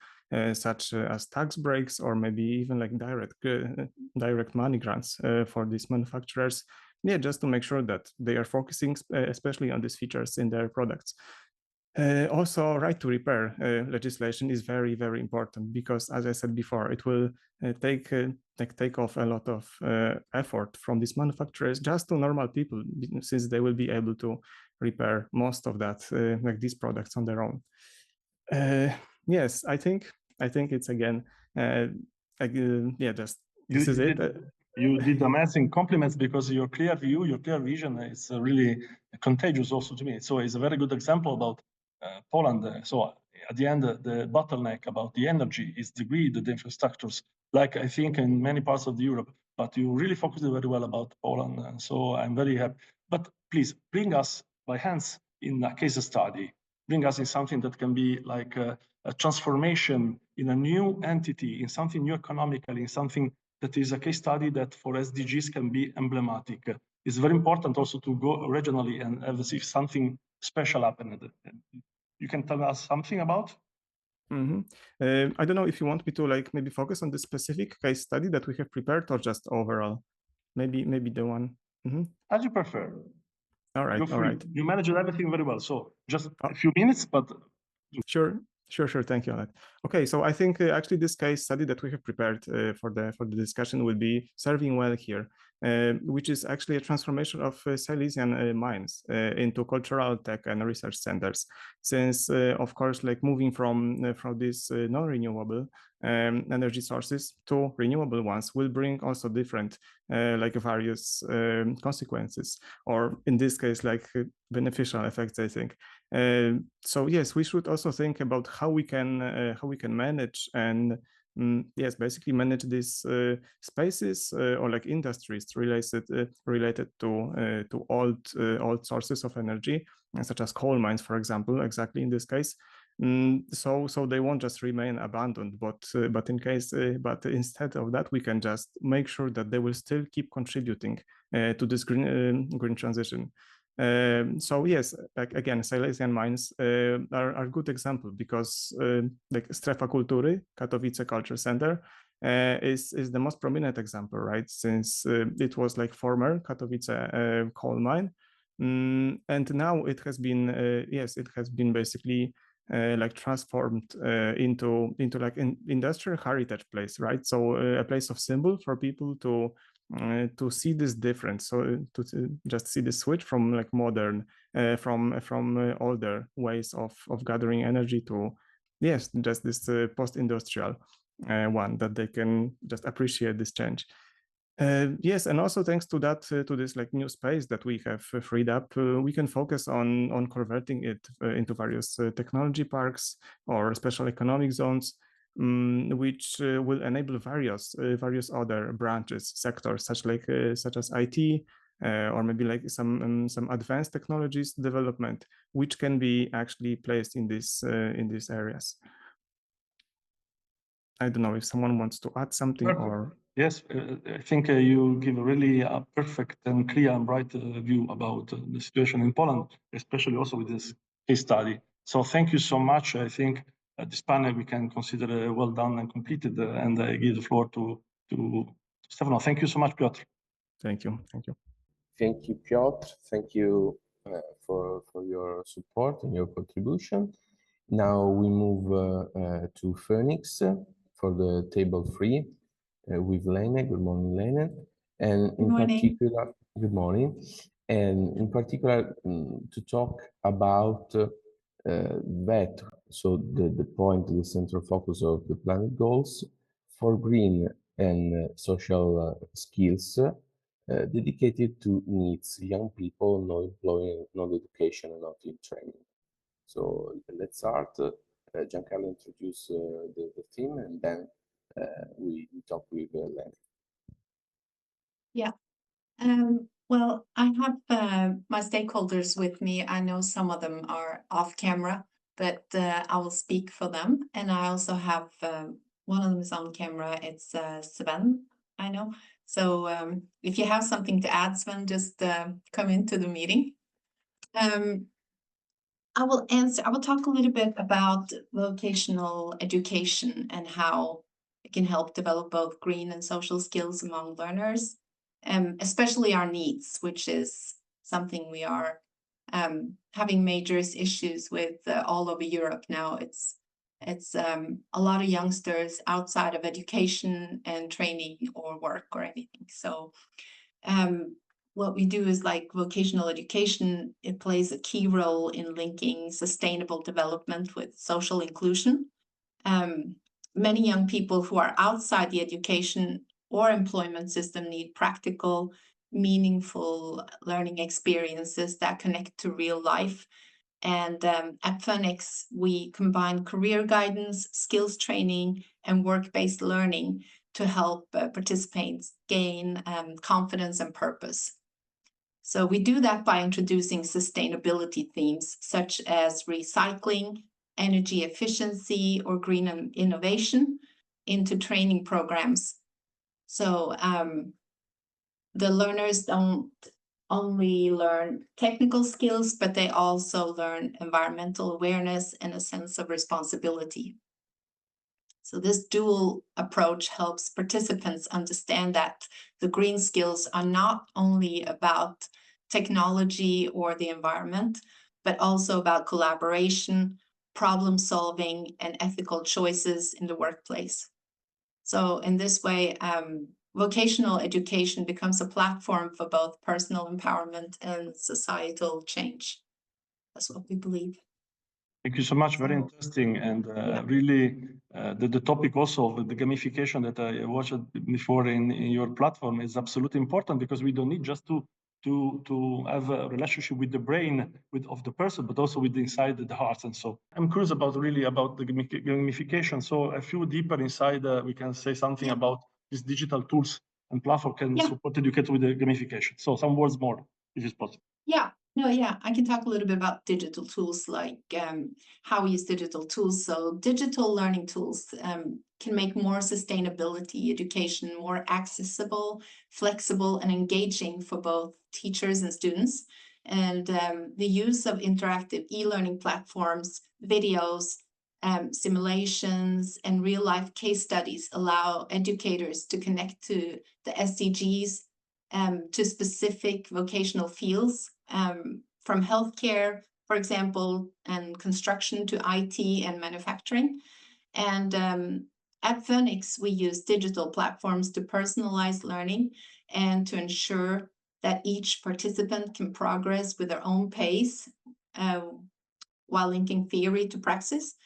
such as tax breaks or maybe even like direct money grants for these manufacturers. Yeah, just to make sure that they are focusing especially on these features in their products. Also, right to repair legislation is very, very important because, as I said before, it will take off a lot of effort from these manufacturers just to normal people, since they will be able to repair most of that like these products on their own. Yes, I think it's again just this is it. You did amazing compliments because your clear view, your clear vision is really contagious also to me. So it's a very good example about Poland. So at the end, the bottleneck about the energy is the grid, the infrastructures, like I think in many parts of Europe, but you really focused very well about Poland. And so I'm very happy. But please bring us by hands in a case study, bring us in something that can be like a transformation in a new entity, in something new economically, in something that is a case study that for SDGs can be emblematic. It's very important also to go regionally and have if something special happened. You can tell us something about? I don't know if you want me to like maybe focus on the specific case study that we have prepared or just overall. Maybe the one. As you prefer. All right, all right. You managed everything very well. So just a few minutes, but Sure. Thank you, Oleg. Okay, so I think actually this case study that we have prepared for the discussion will be serving well here, which is actually a transformation of Silesian mines into cultural, tech, and research centers. Since, of course, like moving from these non-renewable energy sources to renewable ones will bring also different like various consequences, or in this case, like beneficial effects, I think. So yes, we should also think about how we can manage and yes, basically manage these spaces or like industries related to old sources of energy, such as coal mines, for example, exactly in this case. So they won't just remain abandoned, but instead of that, we can just make sure that they will still keep contributing to this green transition. So yes, again, Silesian mines are a good example, because like Strefa Kultury, Katowice Culture Center, is the most prominent example, right? Since it was like former Katowice coal mine, and now it has been it has been basically like transformed into like an industrial heritage place, right? So a place of symbol for people to see this difference, so to just see the switch from like modern, from older ways of gathering energy to just this post-industrial one, that they can just appreciate this change. Yes, and also thanks to that, to this like new space that we have freed up, we can focus on converting it into various technology parks or special economic zones, which will enable various other branches, sectors such as IT, or maybe like some advanced technologies development, which can be actually placed in these areas. I don't know if someone wants to add something. Perfect. Or yes, I think you give a really perfect and clear and bright view about the situation in Poland, especially also with this case study. So thank you so much. I think this panel we can consider well done and completed, and I give the floor to Stefano. Thank you so much, Piotr. Thank you. Thank you. Thank you, Piotr. Thank you for your support and your contribution. Now we move to Phoenix for the table 3 with Lene. Good morning, Lene. And in particular, good morning. And in particular, to talk about that, so the point, the central focus of the planet goals for green and social skills dedicated to needs, young people, no employment, no education, and not in training. So let's start. Giancarlo introduce the theme, and then we talk with Lene. Yeah. Well, I have my stakeholders with me. I know some of them are off camera, but I will speak for them. And I also have one of them is on camera. It's Sven, I know. So if you have something to add, Sven, just come into the meeting. I will talk a little bit about vocational education and how it can help develop both green and social skills among learners, especially our needs, which is something we are having major issues with all over Europe now. It's a lot of youngsters outside of education and training or work or anything. So what we do is like vocational education. It plays a key role in linking sustainable development with social inclusion. Many young people who are outside the education or employment system need practical, meaningful learning experiences that connect to real life. And at Phoenix, we combine career guidance, skills training, and work-based learning to help participants gain confidence and purpose. So we do that by introducing sustainability themes such as recycling, energy efficiency, or green innovation into training programs. So the learners don't only learn technical skills, but they also learn environmental awareness and a sense of responsibility. So this dual approach helps participants understand that the green skills are not only about technology or the environment, but also about collaboration, problem solving, and ethical choices in the workplace. So in this way, vocational education becomes a platform for both personal empowerment and societal change. That's what we believe. Thank you so much. Very interesting, and really the topic also of the gamification that I watched before in your platform is absolutely important, because we don't need just to have a relationship with the brain of the person, but also with inside the heart. And so I'm curious about the gamification. So a few deeper inside, we can say something about these digital tools and platform can support educators with the gamification. So some words more, if it's possible. Yeah. No, yeah, I can talk a little bit about digital tools, like how we use digital tools. So digital learning tools can make more sustainability education more accessible, flexible, and engaging for both teachers and students. And the use of interactive e-learning platforms, videos, simulations, and real-life case studies allow educators to connect to the SDGs to specific vocational fields, from healthcare, for example, and construction to IT and manufacturing. And at 𝗩𝗂𝘂𝗀𝗃, we use digital platforms to personalize learning and to ensure that each participant can progress with their own pace while linking theory to praxis.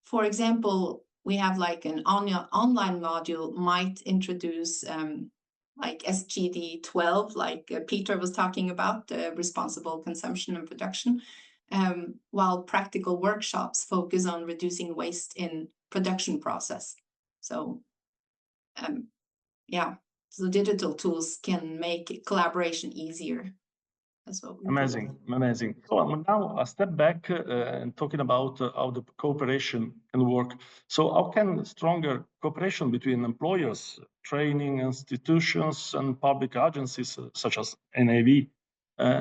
For example, we have like an online module might introduce like SGD 12, like Peter was talking about, responsible consumption and production, while practical workshops focus on reducing waste in production process. So yeah, so digital tools can make collaboration easier. That's what we Amazing, amazing. So now a step back and talking about how the cooperation can work. So how can stronger cooperation between employers, training institutions, and public agencies such as NAV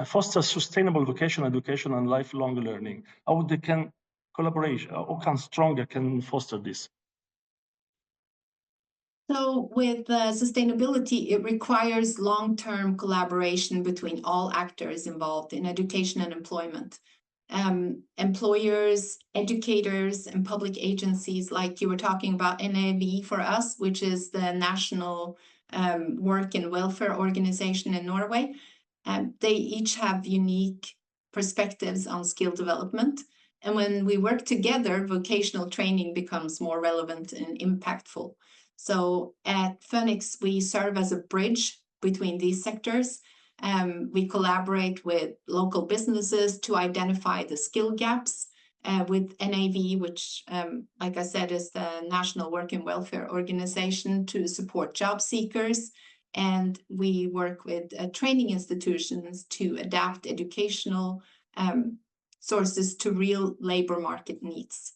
foster sustainable vocational education and lifelong learning? How they can collaborate? How can stronger can foster this? So with sustainability, it requires long-term collaboration between all actors involved in education and employment. Employers, educators, and public agencies, like you were talking about NAV for us, which is the National Work and Welfare Organization in Norway. They each have unique perspectives on skill development. And when we work together, vocational training becomes more relevant and impactful. So at 𝗩𝗂𝘂𝘀, we serve as a bridge between these sectors. We collaborate with local businesses to identify the skill gaps with NAV, which, like I said, is the National Work and Welfare Organization, to support job seekers. And we work with training institutions to adapt educational sources to real labor market needs.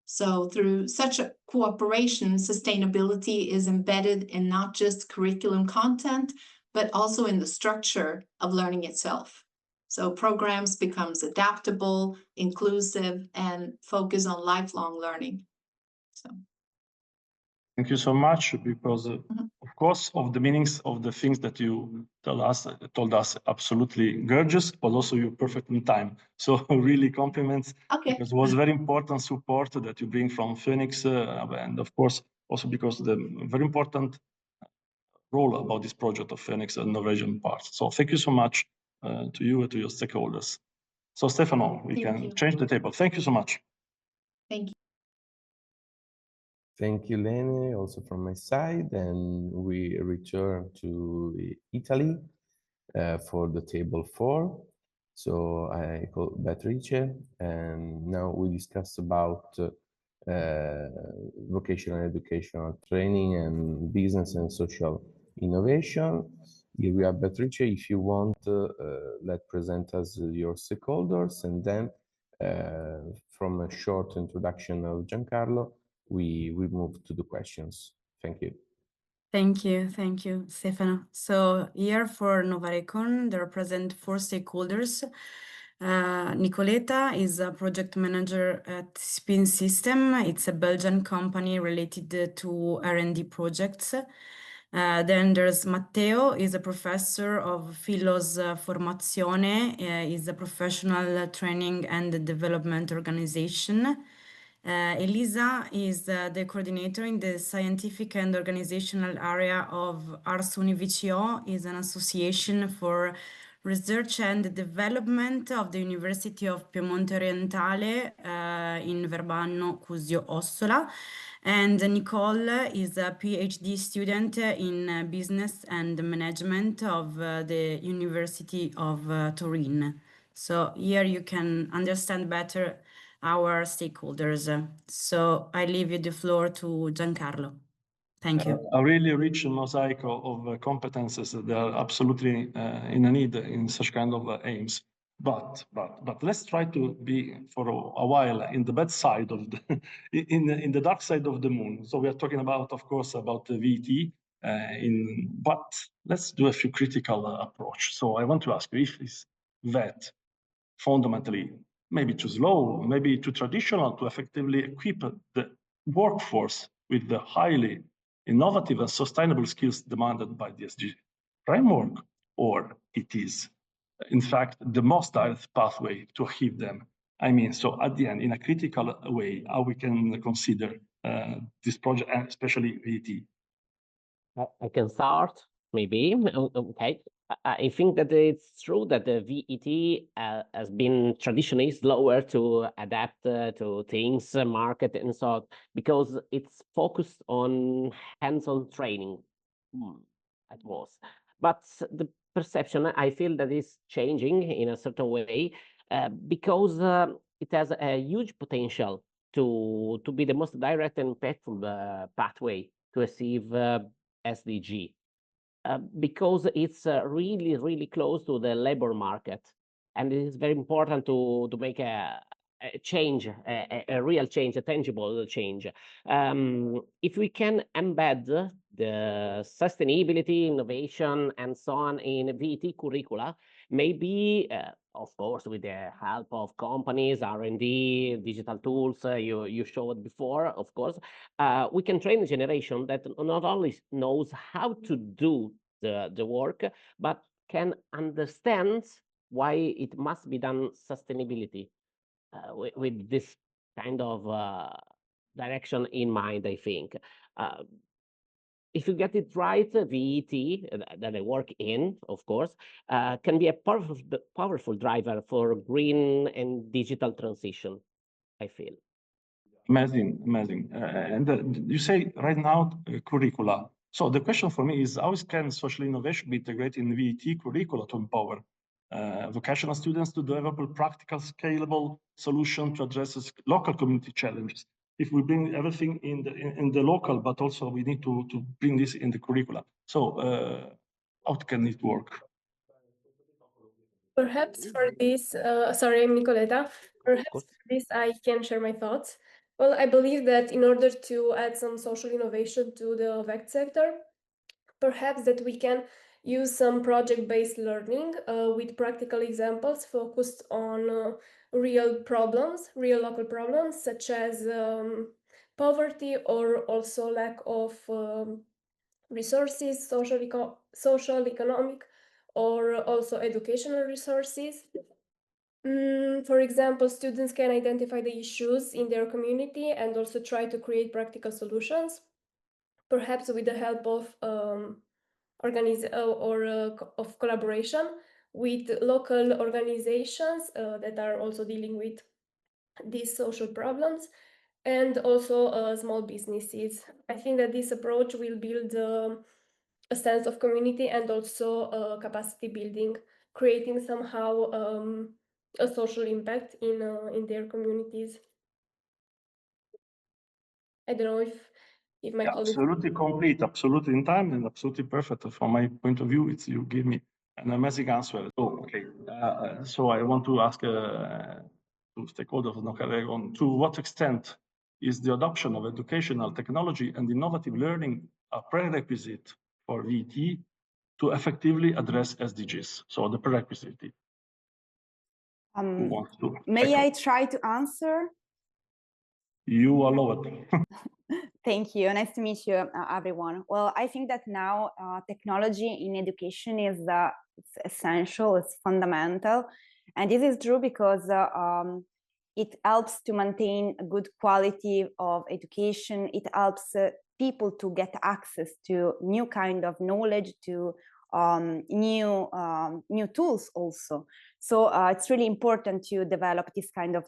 So through such a cooperation, sustainability is embedded in not just curriculum content, but also in the structure of learning itself. So programs becomes adaptable, inclusive, and focus on lifelong learning. So. Thank you so much, because of course, of the meanings of the things that you told us absolutely gorgeous, but also you're perfect in time. So really compliments, because it was very important support that you bring from 𝗩𝗂𝘂𝘀𝘂𝘀, and of course, also because the very important role about this project of 𝗩𝗂𝘂𝘀𝘂𝘀 and Norwegian part. So thank you so much to you and to your stakeholders. So Stefano, we can change the table. Thank you so much. Thank you. Thank you, Lene, also from my side. And we return to Italy for the table 4. So I call Beatrice, and now we discuss about vocational educational training and business and social innovation. Here we have Beatrice. If you want, let's present us your stakeholders, and then from a short introduction of Giancarlo, we move to the questions. Thank you. Thank you, Stefano. So here for Novareckon, there are present 4 stakeholders. Nicoletta is a project manager at Spin System. It's a Belgian company related to R&D projects. Then there's Matteo, is a professor of Philos Formazione, is a professional training and development organization. Elisa is the coordinator in the scientific and organizational area of Ars Univicio, is an association for research and development of the University of Piemonte Orientale in Verbano, Cusio, Ossola. And Nicole is a PhD student in business and management of the University of Turin. So here you can understand better our stakeholders. So I leave you the floor to Giancarlo. Thank you. A really rich mosaic of competences that are absolutely in a need in such kind of aims. But let's try to be for a while in the bad side of the in the dark side of the moon. So we are talking about, of course, about the VT. But let's do a few critical approach. So I want to ask you, if is that fundamentally maybe too slow, maybe too traditional to effectively equip the workforce with the highly innovative and sustainable skills demanded by the SDG framework, or it is in fact the most direct pathway to achieve them? I mean, so at the end, in a critical way, how we can consider this project, and especially VT? I can start, maybe. Okay. I think that it's true that the VET has been traditionally slower to adapt to things, market, and so on, because it's focused on hands-on training at most. But the perception, I feel that is changing in a certain way because it has a huge potential to be the most direct and impactful pathway to achieve SDG. Because it's really, really close to the labor market. And it is very important to make a change, a real change, a tangible change. If we can embed the sustainability, innovation, and so on in VET curricula, maybe, of course, with the help of companies, R&D, digital tools, you showed before, of course, we can train a generation that not only knows how to do the work, but can understand why it must be done sustainability with this kind of direction in mind, I think. If you get it right, VET, that I work in, of course, can be a powerful driver for green and digital transition, I feel. Amazing, amazing. And you say right now curricula. So the question for me is, how can social innovation be integrated in VET curricula to empower vocational students to develop a practical, scalable solution to address local community challenges? If we bring everything in the local, but also we need to bring this in the curricula. So how can it work? Perhaps for this, sorry, I'm Nicoletta. Perhaps for this I can share my thoughts. Well, I believe that in order to add some social innovation to the VET sector, perhaps that we can use some project-based learning with practical examples focused on real problems, real local problems, such as poverty or also lack of resources, social, economic, or also educational resources. For example, students can identify the issues in their community and also try to create practical solutions, perhaps with the help of of collaboration with local organizations that are also dealing with these social problems, and also small businesses. I think that this approach will build a sense of community and also capacity building, creating somehow a social impact in their communities. I don't know if my colleagues... Absolutely complete, absolutely in time, and absolutely perfect. From my point of view, you give me an amazing answer. So, okay, so I want to ask to stakeholders of Novareckon, to what extent is the adoption of educational technology and innovative learning a prerequisite for VET to effectively address SDGs? So the prerequisite. Who wants to? May I try to answer? You allow it. Thank you. Nice to meet you, everyone. Well, I think that now technology in education is it's essential, it's fundamental. And this is true because it helps to maintain a good quality of education. It helps people to get access to new kind of knowledge, to new tools also. So it's really important to develop this kind of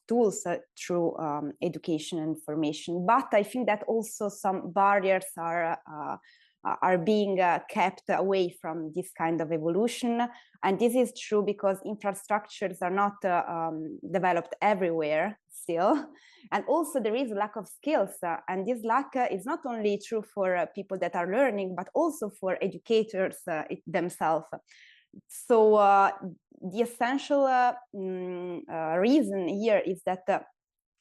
tools through education and information. But I think that also some barriers are being kept away from this kind of evolution. And this is true because infrastructures are not developed everywhere still. And also there is a lack of skills. And this lack is not only true for people that are learning, but also for educators themselves. So the essential reason here is that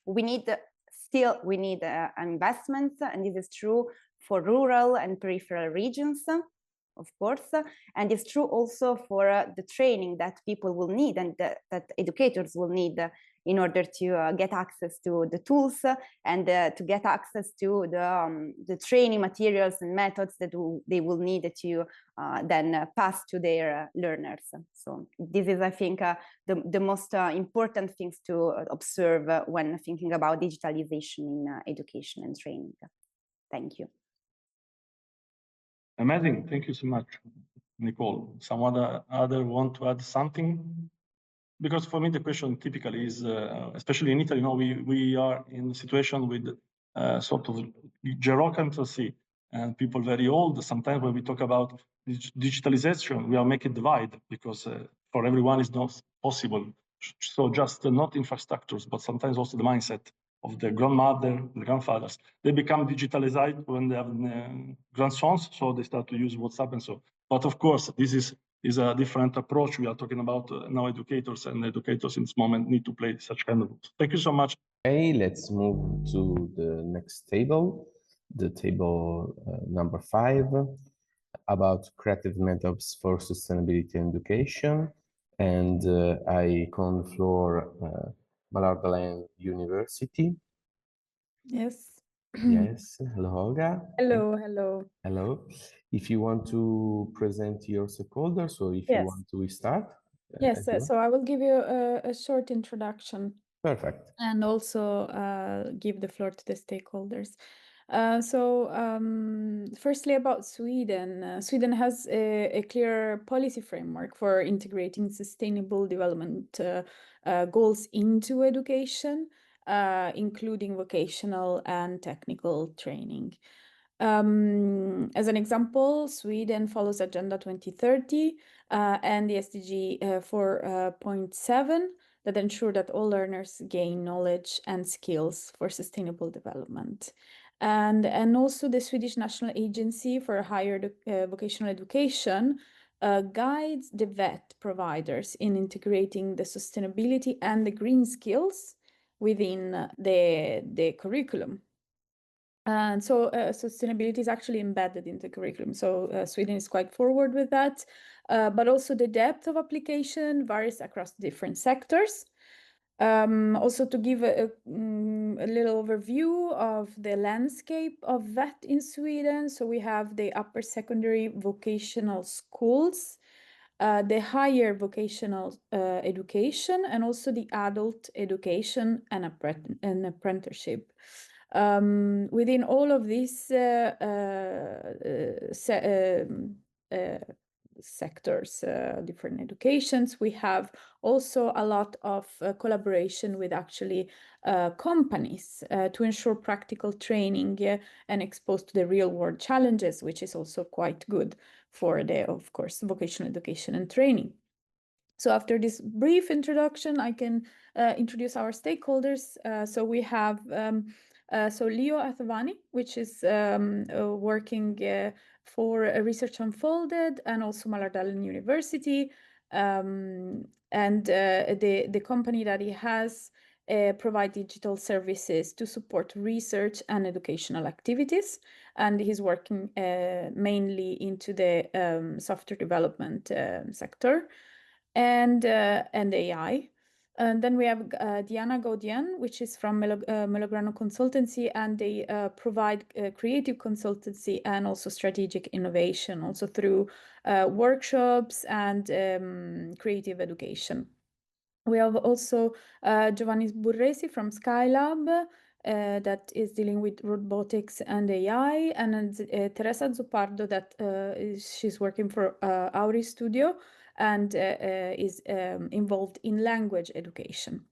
we need investments, and this is true for rural and peripheral regions, of course, and it's true also for the training that people will need and that educators will need in order to get access to the tools and to get access to the training materials and methods that they will need to then pass to their learners. So this is, I think, the most important things to observe when thinking about digitalization in education and training. Thank you. Amazing. Thank you so much, Nicole. Someone other want to add something? Because for me, the question typically is, especially in Italy, we are in a situation with sort of bureaucracy and people very old. Sometimes when we talk about digitalization, we are making divide because for everyone it's not possible. So just not infrastructures, but sometimes also the mindset of the grandmother, the grandfathers. They become digitalized when they have grandsons, so they start to use WhatsApp and so. But of course, this is a different approach. We are talking about now educators, and educators in this moment need to play such kind of roles. Thank you so much. Okay, let's move to the next table, the table number 5, about creative methods for sustainability in education. And I call the floor 𝗪𝗏𝗯 University. Yes. Yes, hello, Olga. Hello, hello. Hello. If you want to present your stakeholders, or if you want to start. Yes, so I will give you a short introduction. Perfect. And also give the floor to the stakeholders. Firstly, about Sweden. Sweden has a clear policy framework for integrating sustainable development goals into education, including vocational and technical training. As an example, Sweden follows Agenda 2030 and the SDG 4.7 that ensure that all learners gain knowledge and skills for sustainable development. And also the Swedish National Agency for Higher Vocational Education guides the VET providers in integrating the sustainability and the green skills within the curriculum. And so sustainability is actually embedded in the curriculum. So Sweden is quite forward with that, but also the depth of application varies across different sectors. Also to give a little overview of the landscape of VET in Sweden. So we have the upper secondary vocational schools, the higher vocational education, and also the adult education and apprenticeship. Within all of these sectors, different educations, we have also a lot of collaboration with actually companies to ensure practical training and exposed to the real world challenges, which is also quite good for the, of course, vocational education and training. So after this brief introduction, I can introduce our stakeholders. So we have Leo Athvani, which is working for Research Unfolded and also 𝗪𝗏𝗯 University. And the company that he has provide digital services to support research and educational activities. And he's working mainly into the software development sector and AI. And then we have Diana Gaudian, which is from Novareckon Consultancy, and they provide creative consultancy and also strategic innovation, also through workshops and creative education. We have also Giovanni Burresi from Skylab, that is dealing with robotics and AI, and then Teresa Zupardo, that she's working for Auri Studio and is involved in language education.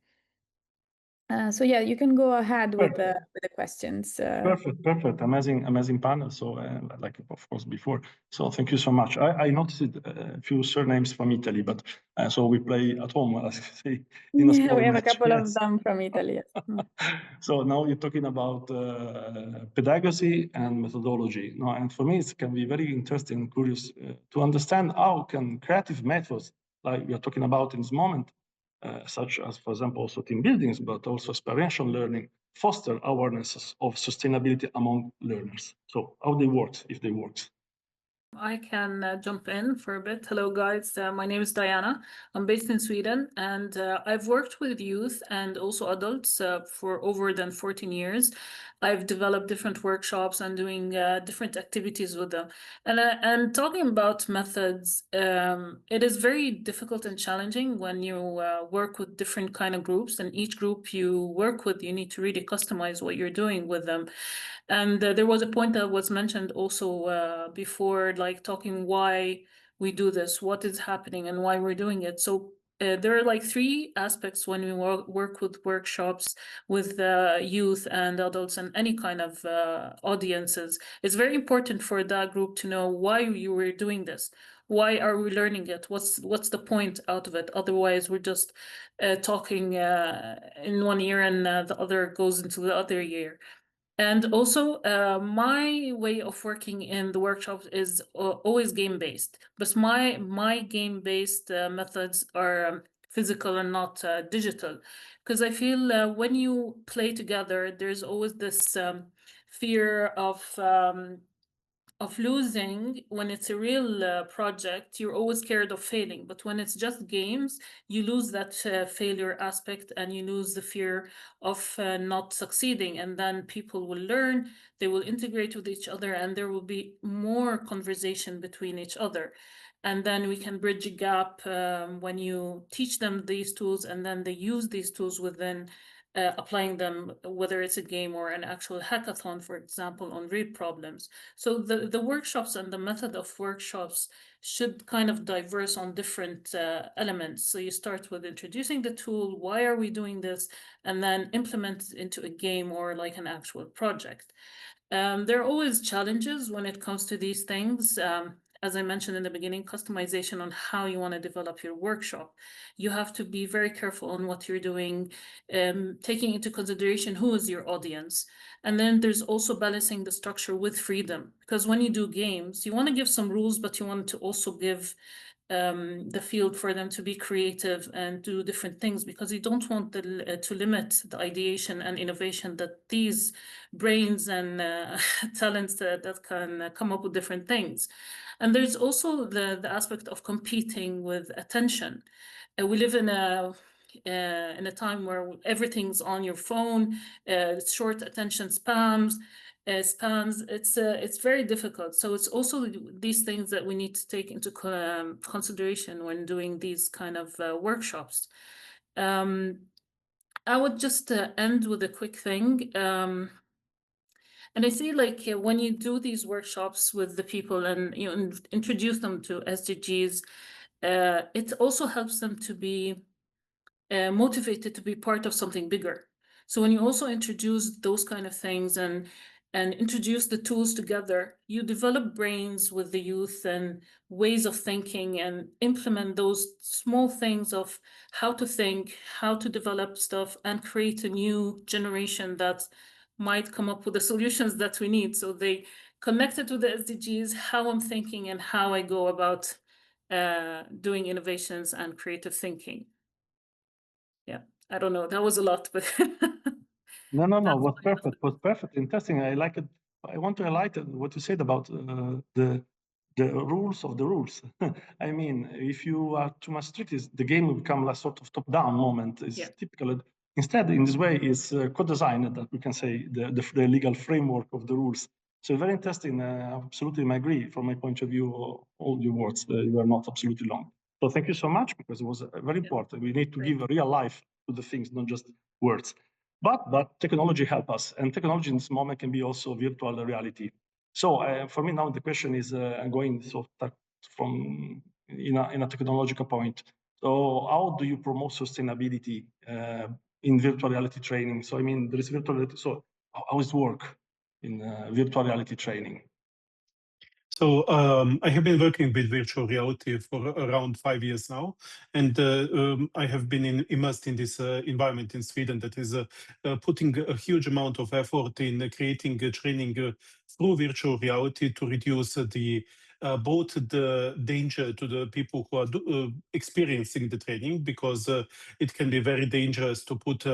So yeah, you can go ahead with the questions. Perfect, amazing panel. So like of course before. So thank you so much. I noticed a few surnames from Italy, but so we play at home, as I say. Yeah, we have a couple of them from Italy. Yes. So now you're talking about pedagogy and methodology. And for me, it can be very interesting and curious to understand how can creative methods like we are talking about in this moment, such as, for example, also team buildings, but also experiential learning, foster awareness of sustainability among learners. So how they work, if they work. I can jump in for a bit. Hello, guys. My name is Diana. I'm based in Sweden, and I've worked with youth and also adults for over than 14 years. I've developed different workshops and doing different activities with them. And talking about methods, it is very difficult and challenging when you work with different kind of groups, and each group you work with, you need to really customize what you're doing with them. And there was a point that was mentioned also before, like talking why we do this, what is happening and why we're doing it. So there are like three aspects when we work with workshops with youth and adults and any kind of audiences. It's very important for that group to know why you were doing this. Why are we learning it? What's the point out of it? Otherwise, we're just talking in one ear and the other goes into the other ear. And also, my way of working in the workshops is always game-based, but my game-based methods are physical and not digital, because I feel when you play together, there's always this fear of losing. When it's a real project, you're always scared of failing. But when it's just games, you lose that failure aspect and you lose the fear of not succeeding. And then people will learn, they will integrate with each other, and there will be more conversation between each other. And then we can bridge a gap when you teach them these tools and then they use these tools within applying them, whether it's a game or an actual hackathon, for example, on real problems. So the workshops and the method of workshops should kind of diverse on different elements. So you start with introducing the tool, why are we doing this, and then implement it into a game or like an actual project. There are always challenges when it comes to these things. As I mentioned in the beginning, customization on how you want to develop your workshop. You have to be very careful on what you're doing, taking into consideration who is your audience. And then there's also balancing the structure with freedom, because when you do games, you want to give some rules, but you want to also give the field for them to be creative and do different things, because you don't want to limit the ideation and innovation that these brains and talents that can come up with different things. And there's also the aspect of competing with attention. We live in a time where everything's on your phone, short attention spans. It's very difficult. So it's also these things that we need to take into consideration when doing these kind of workshops. I would just end with a quick thing. And I see, like, when you do these workshops with the people and you introduce them to SDGs, it also helps them to be motivated to be part of something bigger. So when you also introduce those kind of things and introduce the tools together, you develop brains with the youth and ways of thinking and implement those small things of how to think, how to develop stuff, and create a new generation that might come up with the solutions that we need. So they connect it to the SDGs, how I'm thinking and how I go about doing innovations and creative thinking. Yeah, I don't know, that was a lot, but No, was perfect, interesting. I like it. I want to highlight what you said about the rules of the rules. I mean, if you are too much strict, the game will become a sort of top-down moment. It's typical. Instead, in this way, it's co-designed, that we can say, the legal framework of the rules. So very interesting. Absolutely, I agree. From my point of view, all your words, you are not absolutely wrong. So thank you so much, because it was very important. We need to give a real life to the things, not just words. But technology helps us, and technology in this moment can be also virtual reality. So for me now the question is going sort of from in a technological point. So how do you promote sustainability in virtual reality training? So I mean, there is virtual reality. So how does it work in virtual reality training? So I have been working with virtual reality for around 5 years now, and I have been immersed in this environment in Sweden that is putting a huge amount of effort in creating training through virtual reality to reduce the both the danger to the people who are experiencing the training, because it can be very dangerous to put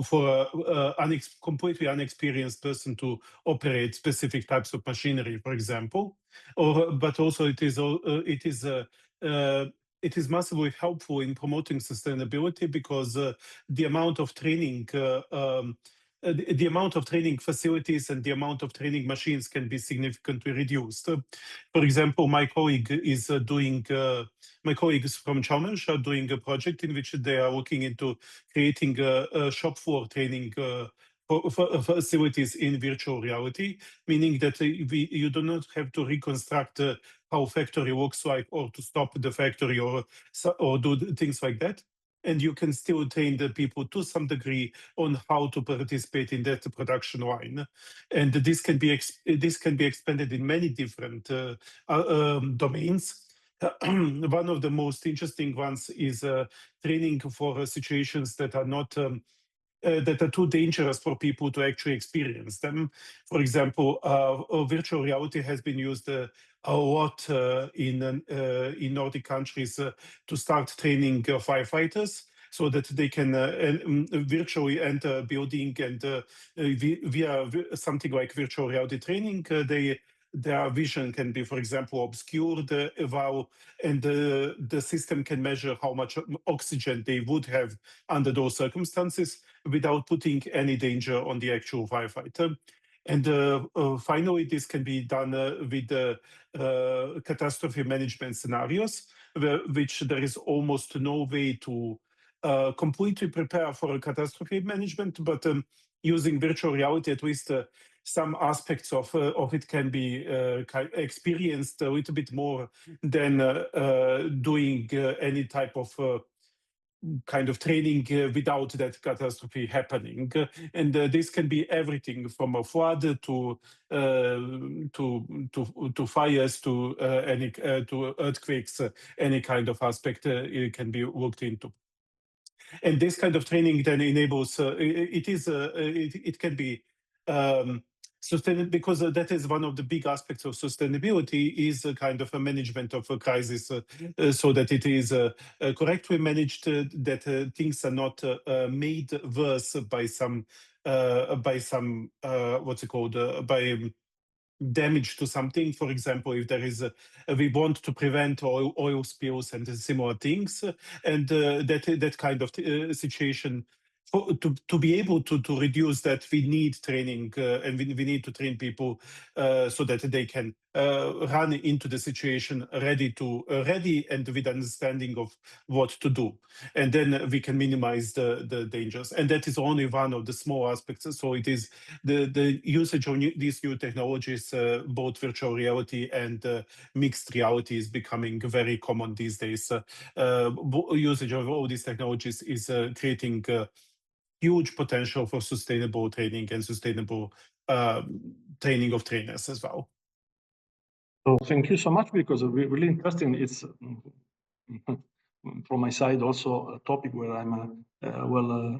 for a completely unexperienced person to operate specific types of machinery, for example, but also it is massively helpful in promoting sustainability, because the amount of training the amount of training facilities and the amount of training machines can be significantly reduced. For example, my colleagues from 𝗪𝗓 are doing a project in which they are looking into creating a shop floor training facilities in virtual reality, meaning that you do not have to reconstruct how factory looks like, or to stop the factory, or do things like that. And you can still train the people to some degree on how to participate in that production line. And this can be expanded in many different domains. One of the most interesting ones is training for situations that are not that are too dangerous for people to actually experience them. For example, virtual reality has been used a lot in Nordic countries to start training firefighters, so that they can virtually enter a building, and via something like virtual reality training, their vision can be, for example, obscured, and the system can measure how much oxygen they would have under those circumstances without putting any danger on the actual firefighter. And finally, this can be done with catastrophe management scenarios, which there is almost no way to completely prepare for a catastrophe management, but using virtual reality, at least some aspects of it can be experienced a little bit more than doing any type of kind of training without that catastrophe happening. And this can be everything from a flood to fires, to earthquakes, any kind of aspect it can be looked into. And this kind of training then enables it can be sustainable, because that is one of the big aspects of sustainability, is a kind of a management of a crisis, so that it is correctly managed, that things are not made worse by some what's it called, by damage to something. For example, if there is we want to prevent oil spills and similar things, and that kind of situation, to be able to reduce that, we need training, and we need to train people so that they can run into the situation ready and with understanding of what to do, and then we can minimize the dangers. And that is only one of the small aspects. So it is the usage of these new technologies, both virtual reality and mixed reality, is becoming very common these days. Usage of all these technologies is creating huge potential for sustainable training and sustainable training of trainers as well. So thank you so much, because it's really interesting. It's from my side also a topic where I'm well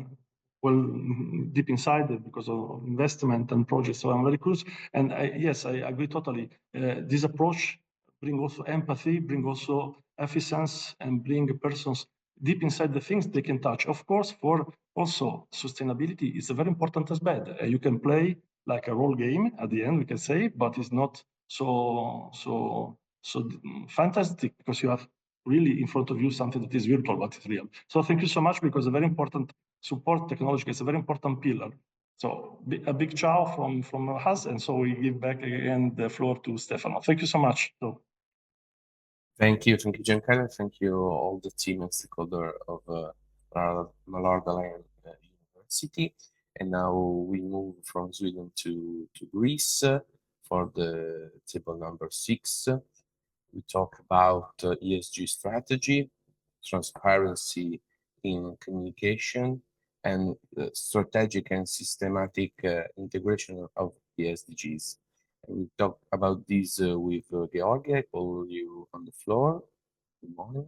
deep inside it because of investment and projects. So I'm very curious. And yes, I agree totally. This approach bring also empathy, bring also efficiency, and bring persons deep inside the things they can touch. Of course, for also sustainability is a very important aspect. You can play like a role game at the end, we can say, but it's not so fantastic, because you have really in front of you something that is virtual but is real. So thank you so much, because a very important support technology is a very important pillar. So a big ciao from us, and so we give back again the floor to Stefano. Thank you so much. So. Thank you, Giancarlo. Thank you all the team and stakeholder of 𝗪𝗓𝗯 University. And now we move from Sweden to Greece for the table number 6. We talk about ESG strategy, transparency in communication, and strategic and systematic integration of the SDGs. And we talk about this with Georgia. All you on the floor. Good morning.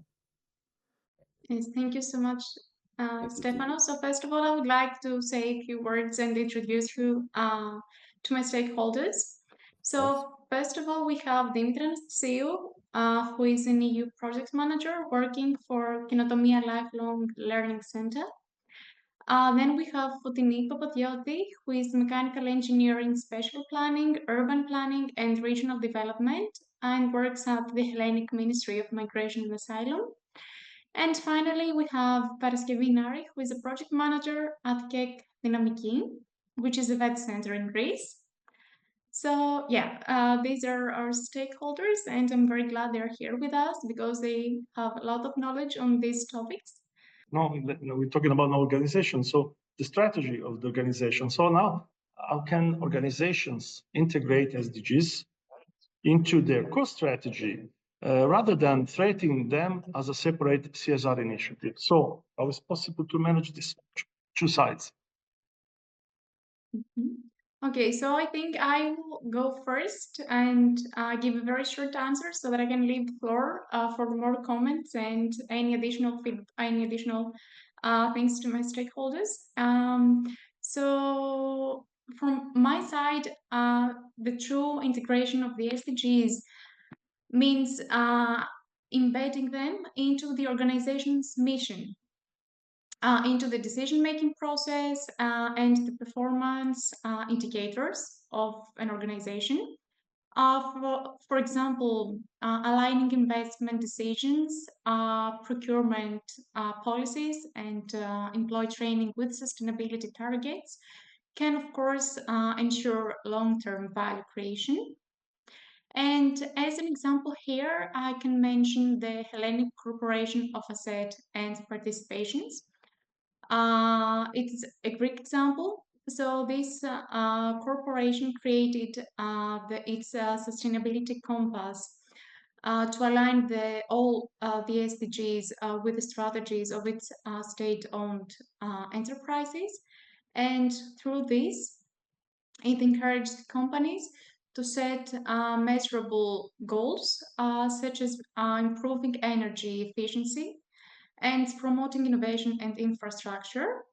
Yes, thank you so much, Stefano. So first of all, I would like to say a few words and introduce you to my stakeholders. So first of all, we have 𝗦𝗗𝗧 who is an EU project manager working for 𝗦𝗗𝗧 Lifelong Learning Center. Then we have 𝗦𝗂𝗂𝗧, who is mechanical engineering, spatial planning, urban planning, and regional development, and works at the Hellenic Ministry of Migration and Asylum. And finally, we have 𝗪ασκευή Nari, who is a project manager at 𝗘𝗱𝗂𝗧, which is a vet center in Greece. So yeah, these are our stakeholders, and I'm very glad they're here with us because they have a lot of knowledge on these topics. No, we're talking about an organization, so the strategy of the organization. So now, how can organizations integrate SDGs into their core strategy rather than treating them as a separate CSR initiative? So how is it possible to manage these two sides? Okay, so I think I will go first and give a very short answer so that I can leave the floor for more comments and any additional things to my stakeholders. So from my side, the true integration of the SDGs means embedding them into the organization's mission, into the decision-making process and the performance indicators of an organization. For example, aligning investment decisions, procurement policies, and employee training with sustainability targets can, of course, ensure long-term value creation. And as an example here, I can mention the Hellenic Corporation of Asset and Participations. It's a Greek example. So this corporation created its sustainability compass to align all the SDGs with the strategies of its state-owned enterprises. And through this, it encouraged companies to set measurable goals, such as improving energy efficiency and promoting innovation and infrastructure.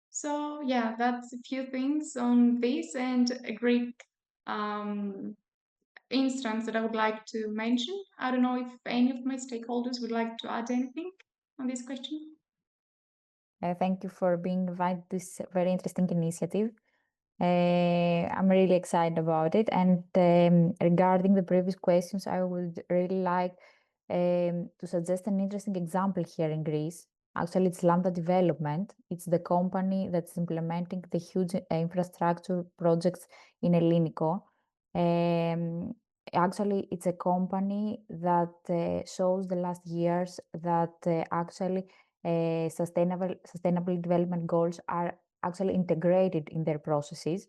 So yeah, that's a few things on this, and a Greek instance that I would like to mention. I don't know if any of my stakeholders would like to add anything on this question. Thank you for being invited to this very interesting initiative. I'm really excited about it. And regarding the previous questions, I would really like to suggest an interesting example here in Greece. Actually, it's Lambda Development. It's the company that's implementing the huge infrastructure projects in Elliniko. Actually, it's a company that shows the last years that actually sustainable development goals are actually integrated in their processes,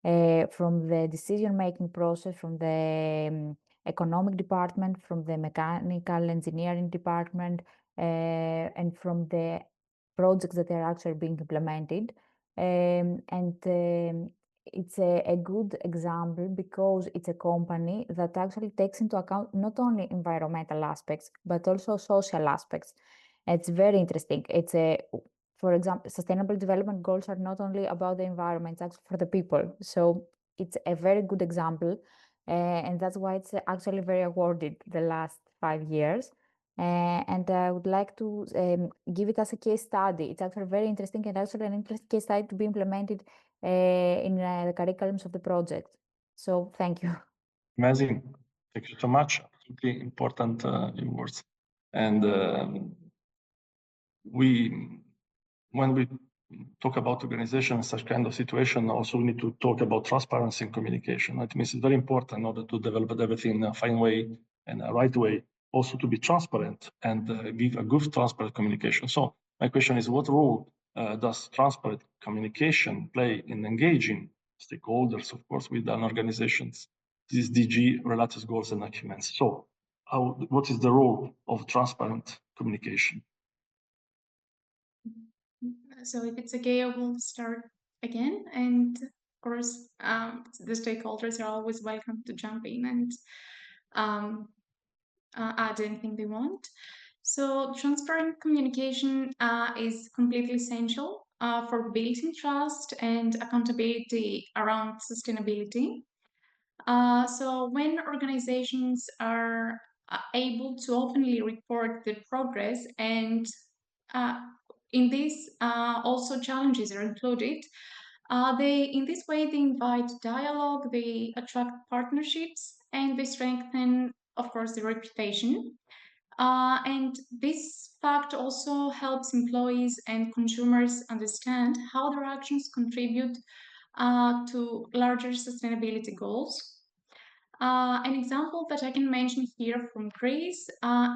from the decision-making process, from the economic department, from the mechanical engineering department, and from the projects that are actually being implemented. It's a good example because it's a company that actually takes into account not only environmental aspects, but also social aspects. It's very interesting. For example, sustainable development goals are not only about the environment, it's actually for the people. So it's a very good example. And that's why it's actually very awarded the last 5 years. And I would like to give it as a case study. It's actually very interesting and actually an interesting case study to be implemented in the curriculums of the project. So thank you. Amazing. Thank you so much. Absolutely important words. And when we talk about organization in such kind of situation, also we need to talk about transparency and communication. It means it's very important in order to develop everything in a fine way and a right way, also to be transparent and give a good transparent communication. So my question is, what role does transparent communication play in engaging stakeholders, of course, with an organization's SDG related goals and achievements? So what is the role of transparent communication? So if it's okay, I will start again. And of course, the stakeholders are always welcome to jump in and add anything they want. So transparent communication is completely essential for building trust and accountability around sustainability. So when organizations are able to openly report their progress, and in this also challenges are included, in this way they invite dialogue, they attract partnerships, and they strengthen, of course, the reputation. And this fact also helps employees and consumers understand how their actions contribute to larger sustainability goals. An example that I can mention here from Greece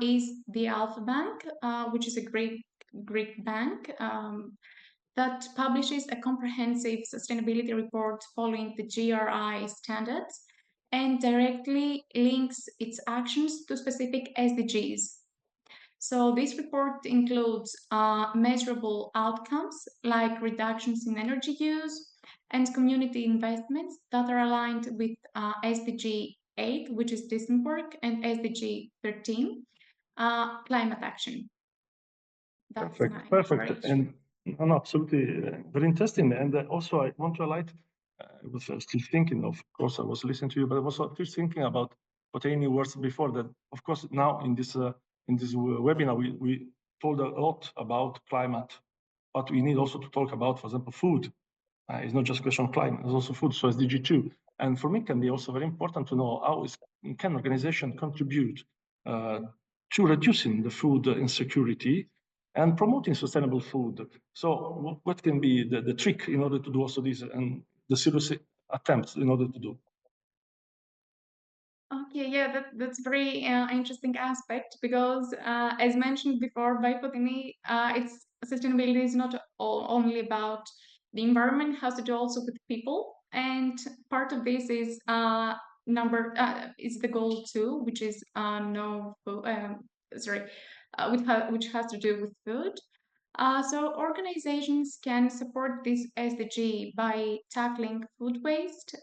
is the Alpha Bank, which is a Greek bank that publishes a comprehensive sustainability report following the GRI standards and directly links its actions to specific SDGs. So this report includes measurable outcomes like reductions in energy use and community investments that are aligned with SDG 8, which is decent work, and SDG 13, climate action. That's perfect, perfect. And no, absolutely very interesting. And also I want to highlight, I was still thinking, of course, I was listening to you, but I was still thinking about what any words before that. Of course, now in this webinar, we told a lot about climate, but we need also to talk about, for example, food. It's not just a question of climate, it's also food, so SDG 2. And for me, it can be also very important to know how can organization contribute to reducing the food insecurity and promoting sustainable food. So what can be the trick in order to do also this, and the serious attempts in order to do? Okay, yeah, that's very interesting aspect, because as mentioned before by Potini, sustainability is not only about the environment, it has to do also with people, and part of this is is the goal 2, which is which has to do with food. So organizations can support this SDG by tackling food waste,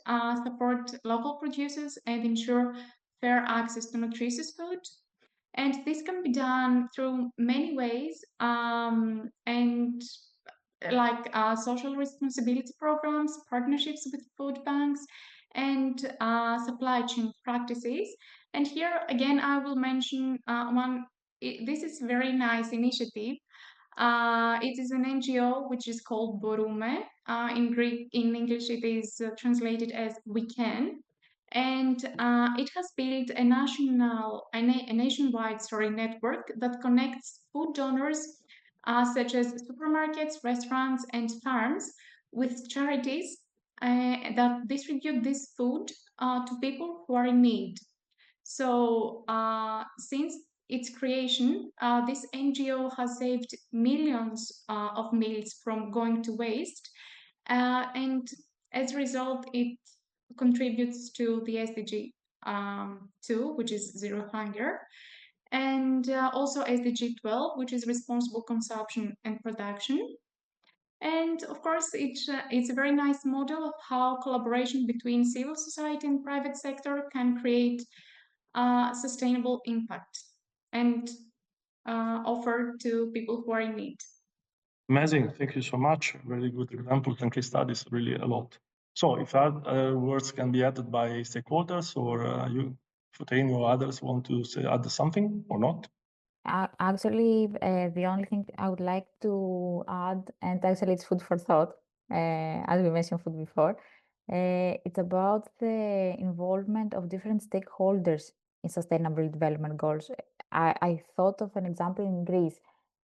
support local producers, and ensure fair access to nutritious food. And this can be done through many ways, and like social responsibility programs, partnerships with food banks, and supply chain practices. And here again, I will mention this is a very nice initiative. It is an NGO which is called 𝗪𝗓𝗓. In English, it is translated as "We Can," and it has built a nationwide network that connects food donors such as supermarkets, restaurants, and farms with charities that distribute this food to people who are in need. So since its creation, this NGO has saved millions of meals from going to waste, and as a result, it contributes to the SDG 2, which is zero hunger, and also SDG 12, which is responsible consumption and production. And of course, it's a very nice model of how collaboration between civil society and private sector can create sustainable impact and offer to people who are in need. Amazing, thank you so much. Very good example and case studies, really a lot. So if words can be added by stakeholders, or you, Fotain or others want to add something or not? Actually, the only thing I would like to add, and actually it's food for thought, as we mentioned food before, it's about the involvement of different stakeholders in sustainable development goals. I thought of an example in Greece.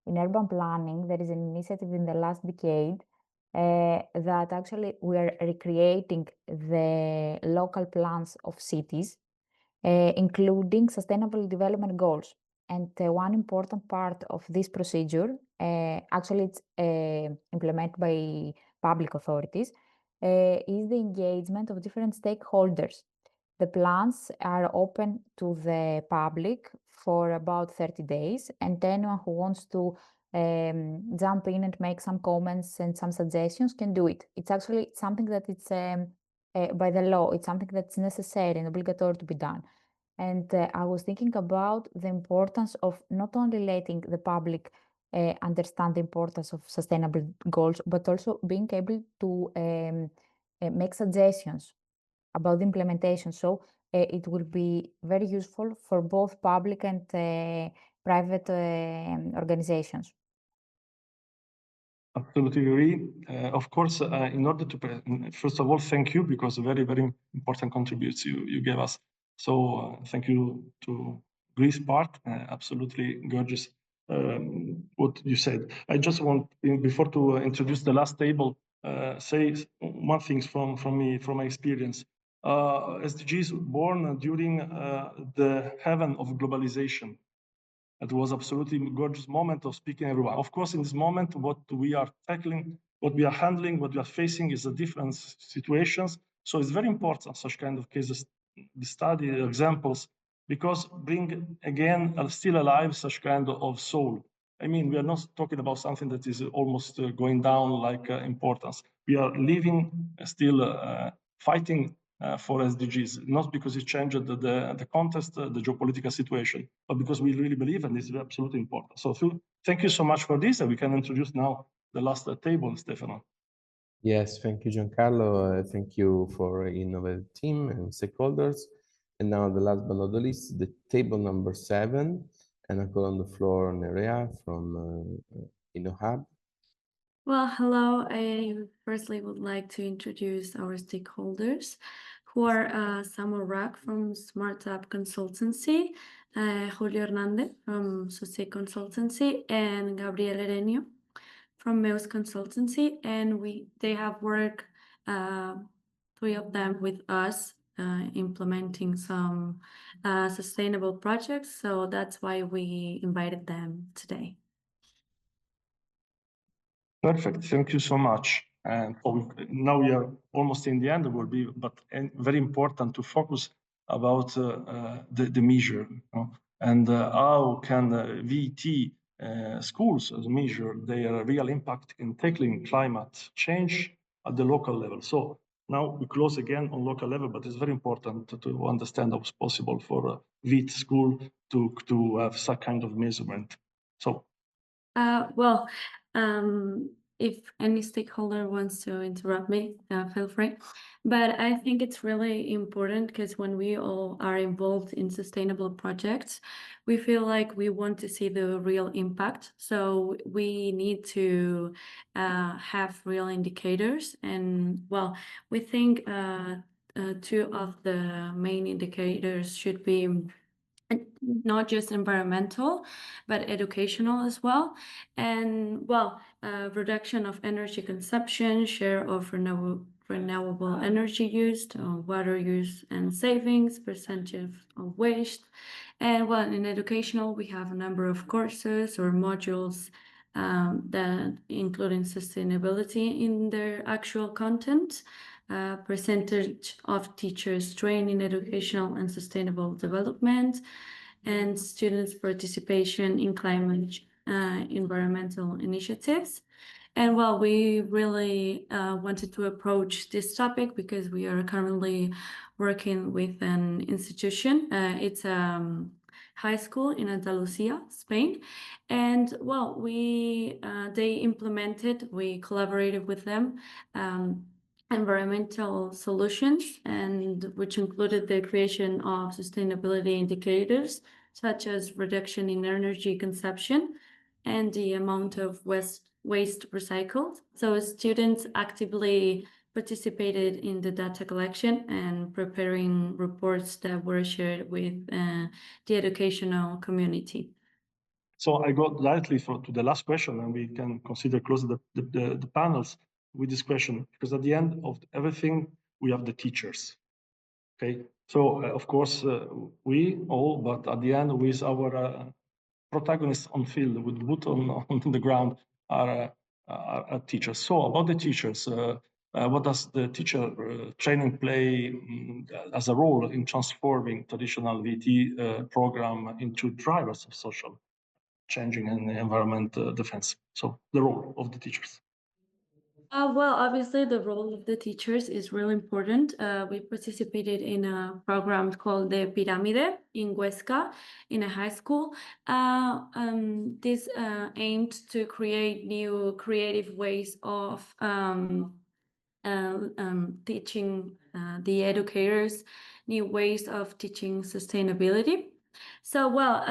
In urban planning, there is an initiative in the last decade that actually we are recreating the local plans of cities, including sustainable development goals. And one important part of this procedure, actually it's implemented by public authorities, is the engagement of different stakeholders. The plans are open to the public for about 30 days, and anyone who wants to jump in and make some comments and some suggestions can do it. It's actually something that it's by the law, it's something that's necessary and obligatory to be done. And I was thinking about the importance of not only letting the public understand the importance of sustainable goals, but also being able to make suggestions about the implementation. So it will be very useful for both public and private organizations. Absolutely agree. Of course, in order to, first of all, thank you, because very, very important contributions you gave us. So thank you to Greece part, absolutely gorgeous what you said. I just want, before to introduce the last table, say one thing from me, from my experience. SDGs born during the heaven of globalization. It was absolutely gorgeous moment of speaking everyone. Of course, in this moment, what we are tackling, what we are handling, what we are facing is a different situations. So it's very important, such kind of cases, the study examples, because bring again, still alive such kind of soul. I mean, we are not talking about something that is almost going down like importance. We are living, still fighting for SDGs, not because it changed the context, the geopolitical situation, but because we really believe, and this is absolutely important. So thank you so much for this, and we can introduce now the last table, Stefano. Yes, thank you, Giancarlo. Thank you for Innovative team and stakeholders. And now the last but not the least, the table number 7, and I call on the floor Nerea from InnoHub. Well, hello. I firstly would like to introduce our stakeholders, who are Samuel Rack from Startup Consultancy, Julio Hernandez from Societe Consultancy, and Gabriel Hereño from Meus Consultancy. And they have worked, 3 of them with us, implementing some sustainable projects. So that's why we invited them today. Perfect. Thank you so much. And now we are almost in the end. It will be, but very important to focus about the measure, you know? And how can VET schools measure their real impact in tackling climate change at the local level. So now we close again on local level, but it's very important to understand what's possible for VET school to have some kind of measurement. So. If any stakeholder wants to interrupt me, feel free. But I think it's really important because when we all are involved in sustainable projects, we feel like we want to see the real impact. So we need to have real indicators. And well, we think 2 of the main indicators should be not just environmental, but educational as well. And well, reduction of energy consumption, share of renewable energy used, water use and savings, percentage of waste. And well, in educational, we have a number of courses or modules that including sustainability in their actual content. Percentage of teachers trained in educational and sustainable development, and students' participation in climate environmental initiatives. And well, we really wanted to approach this topic because we are currently working with an institution. It's a high school in Andalusia, Spain. And well, they implemented, we collaborated with them, environmental solutions, and which included the creation of sustainability indicators, such as reduction in energy consumption and the amount of waste recycled. So students actively participated in the data collection and preparing reports that were shared with the educational community. So I go directly to the last question, and we can consider closing the panels with this question, because at the end of everything, we have the teachers. Okay, so of course we all, but at the end, with our protagonists on field, with boot on the ground, are teachers. So about the teachers, what does the teacher training play as a role in transforming traditional VT program into drivers of social changing and environment defense? So the role of the teachers. Well, obviously, the role of the teachers is really important. We participated in a program called the 𝗲𝗏𝗂𝗧 in Huesca, in a high school. This aimed to create new creative ways of teaching the educators new ways of teaching sustainability. So, well,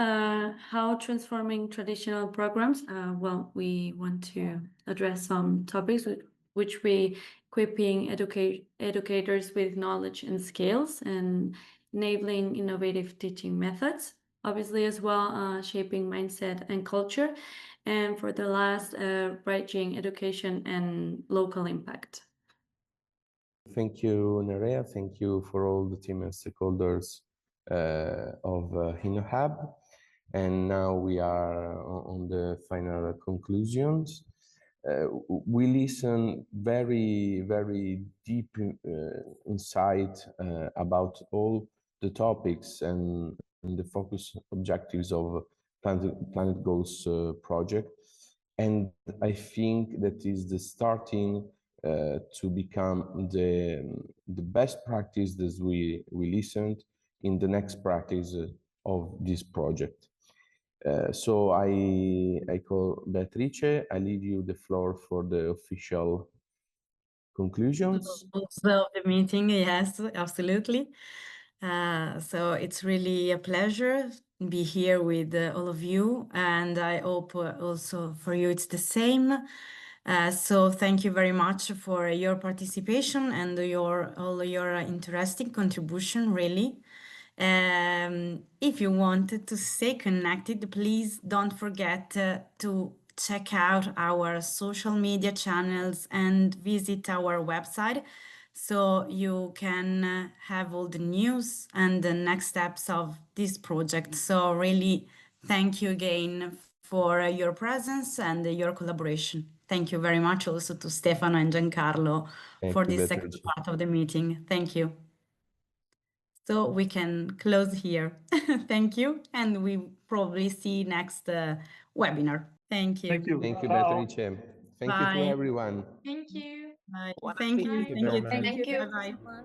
how transforming traditional programs? Well, we want to address some topics which we equipping educators with knowledge and skills and enabling innovative teaching methods, obviously as well shaping mindset and culture, and for the last, bridging education and local impact. Thank you, Nerea. Thank you for all the team and stakeholders of 𝗩𝗏𝗧. And now we are on the final conclusions. We listen very, very deep insight about all the topics and the focus objectives of Planet Goals project. And I think that is the starting to become the best practice that we listened in the next practice of this project. So I call Beatrice. I leave you the floor for the official conclusions. Of the meeting, yes, absolutely. So it's really a pleasure to be here with all of you, and I hope also for you it's the same. So thank you very much for your participation and all your interesting contribution, really. If you wanted to stay connected, please don't forget to check out our social media channels and visit our website so you can have all the news and the next steps of this project. So really, thank you again for your presence and your collaboration. Thank you very much also to Stefano and Giancarlo for this second part of the meeting. Thank you. So we can close here. Thank you. And we probably see next webinar. Thank you. Thank you. Thank you, Beatrice. Thank you to Bye. everyone. Thank you. Bye. Buona Thank you. fine. Thank you. Thank you. Bye-bye.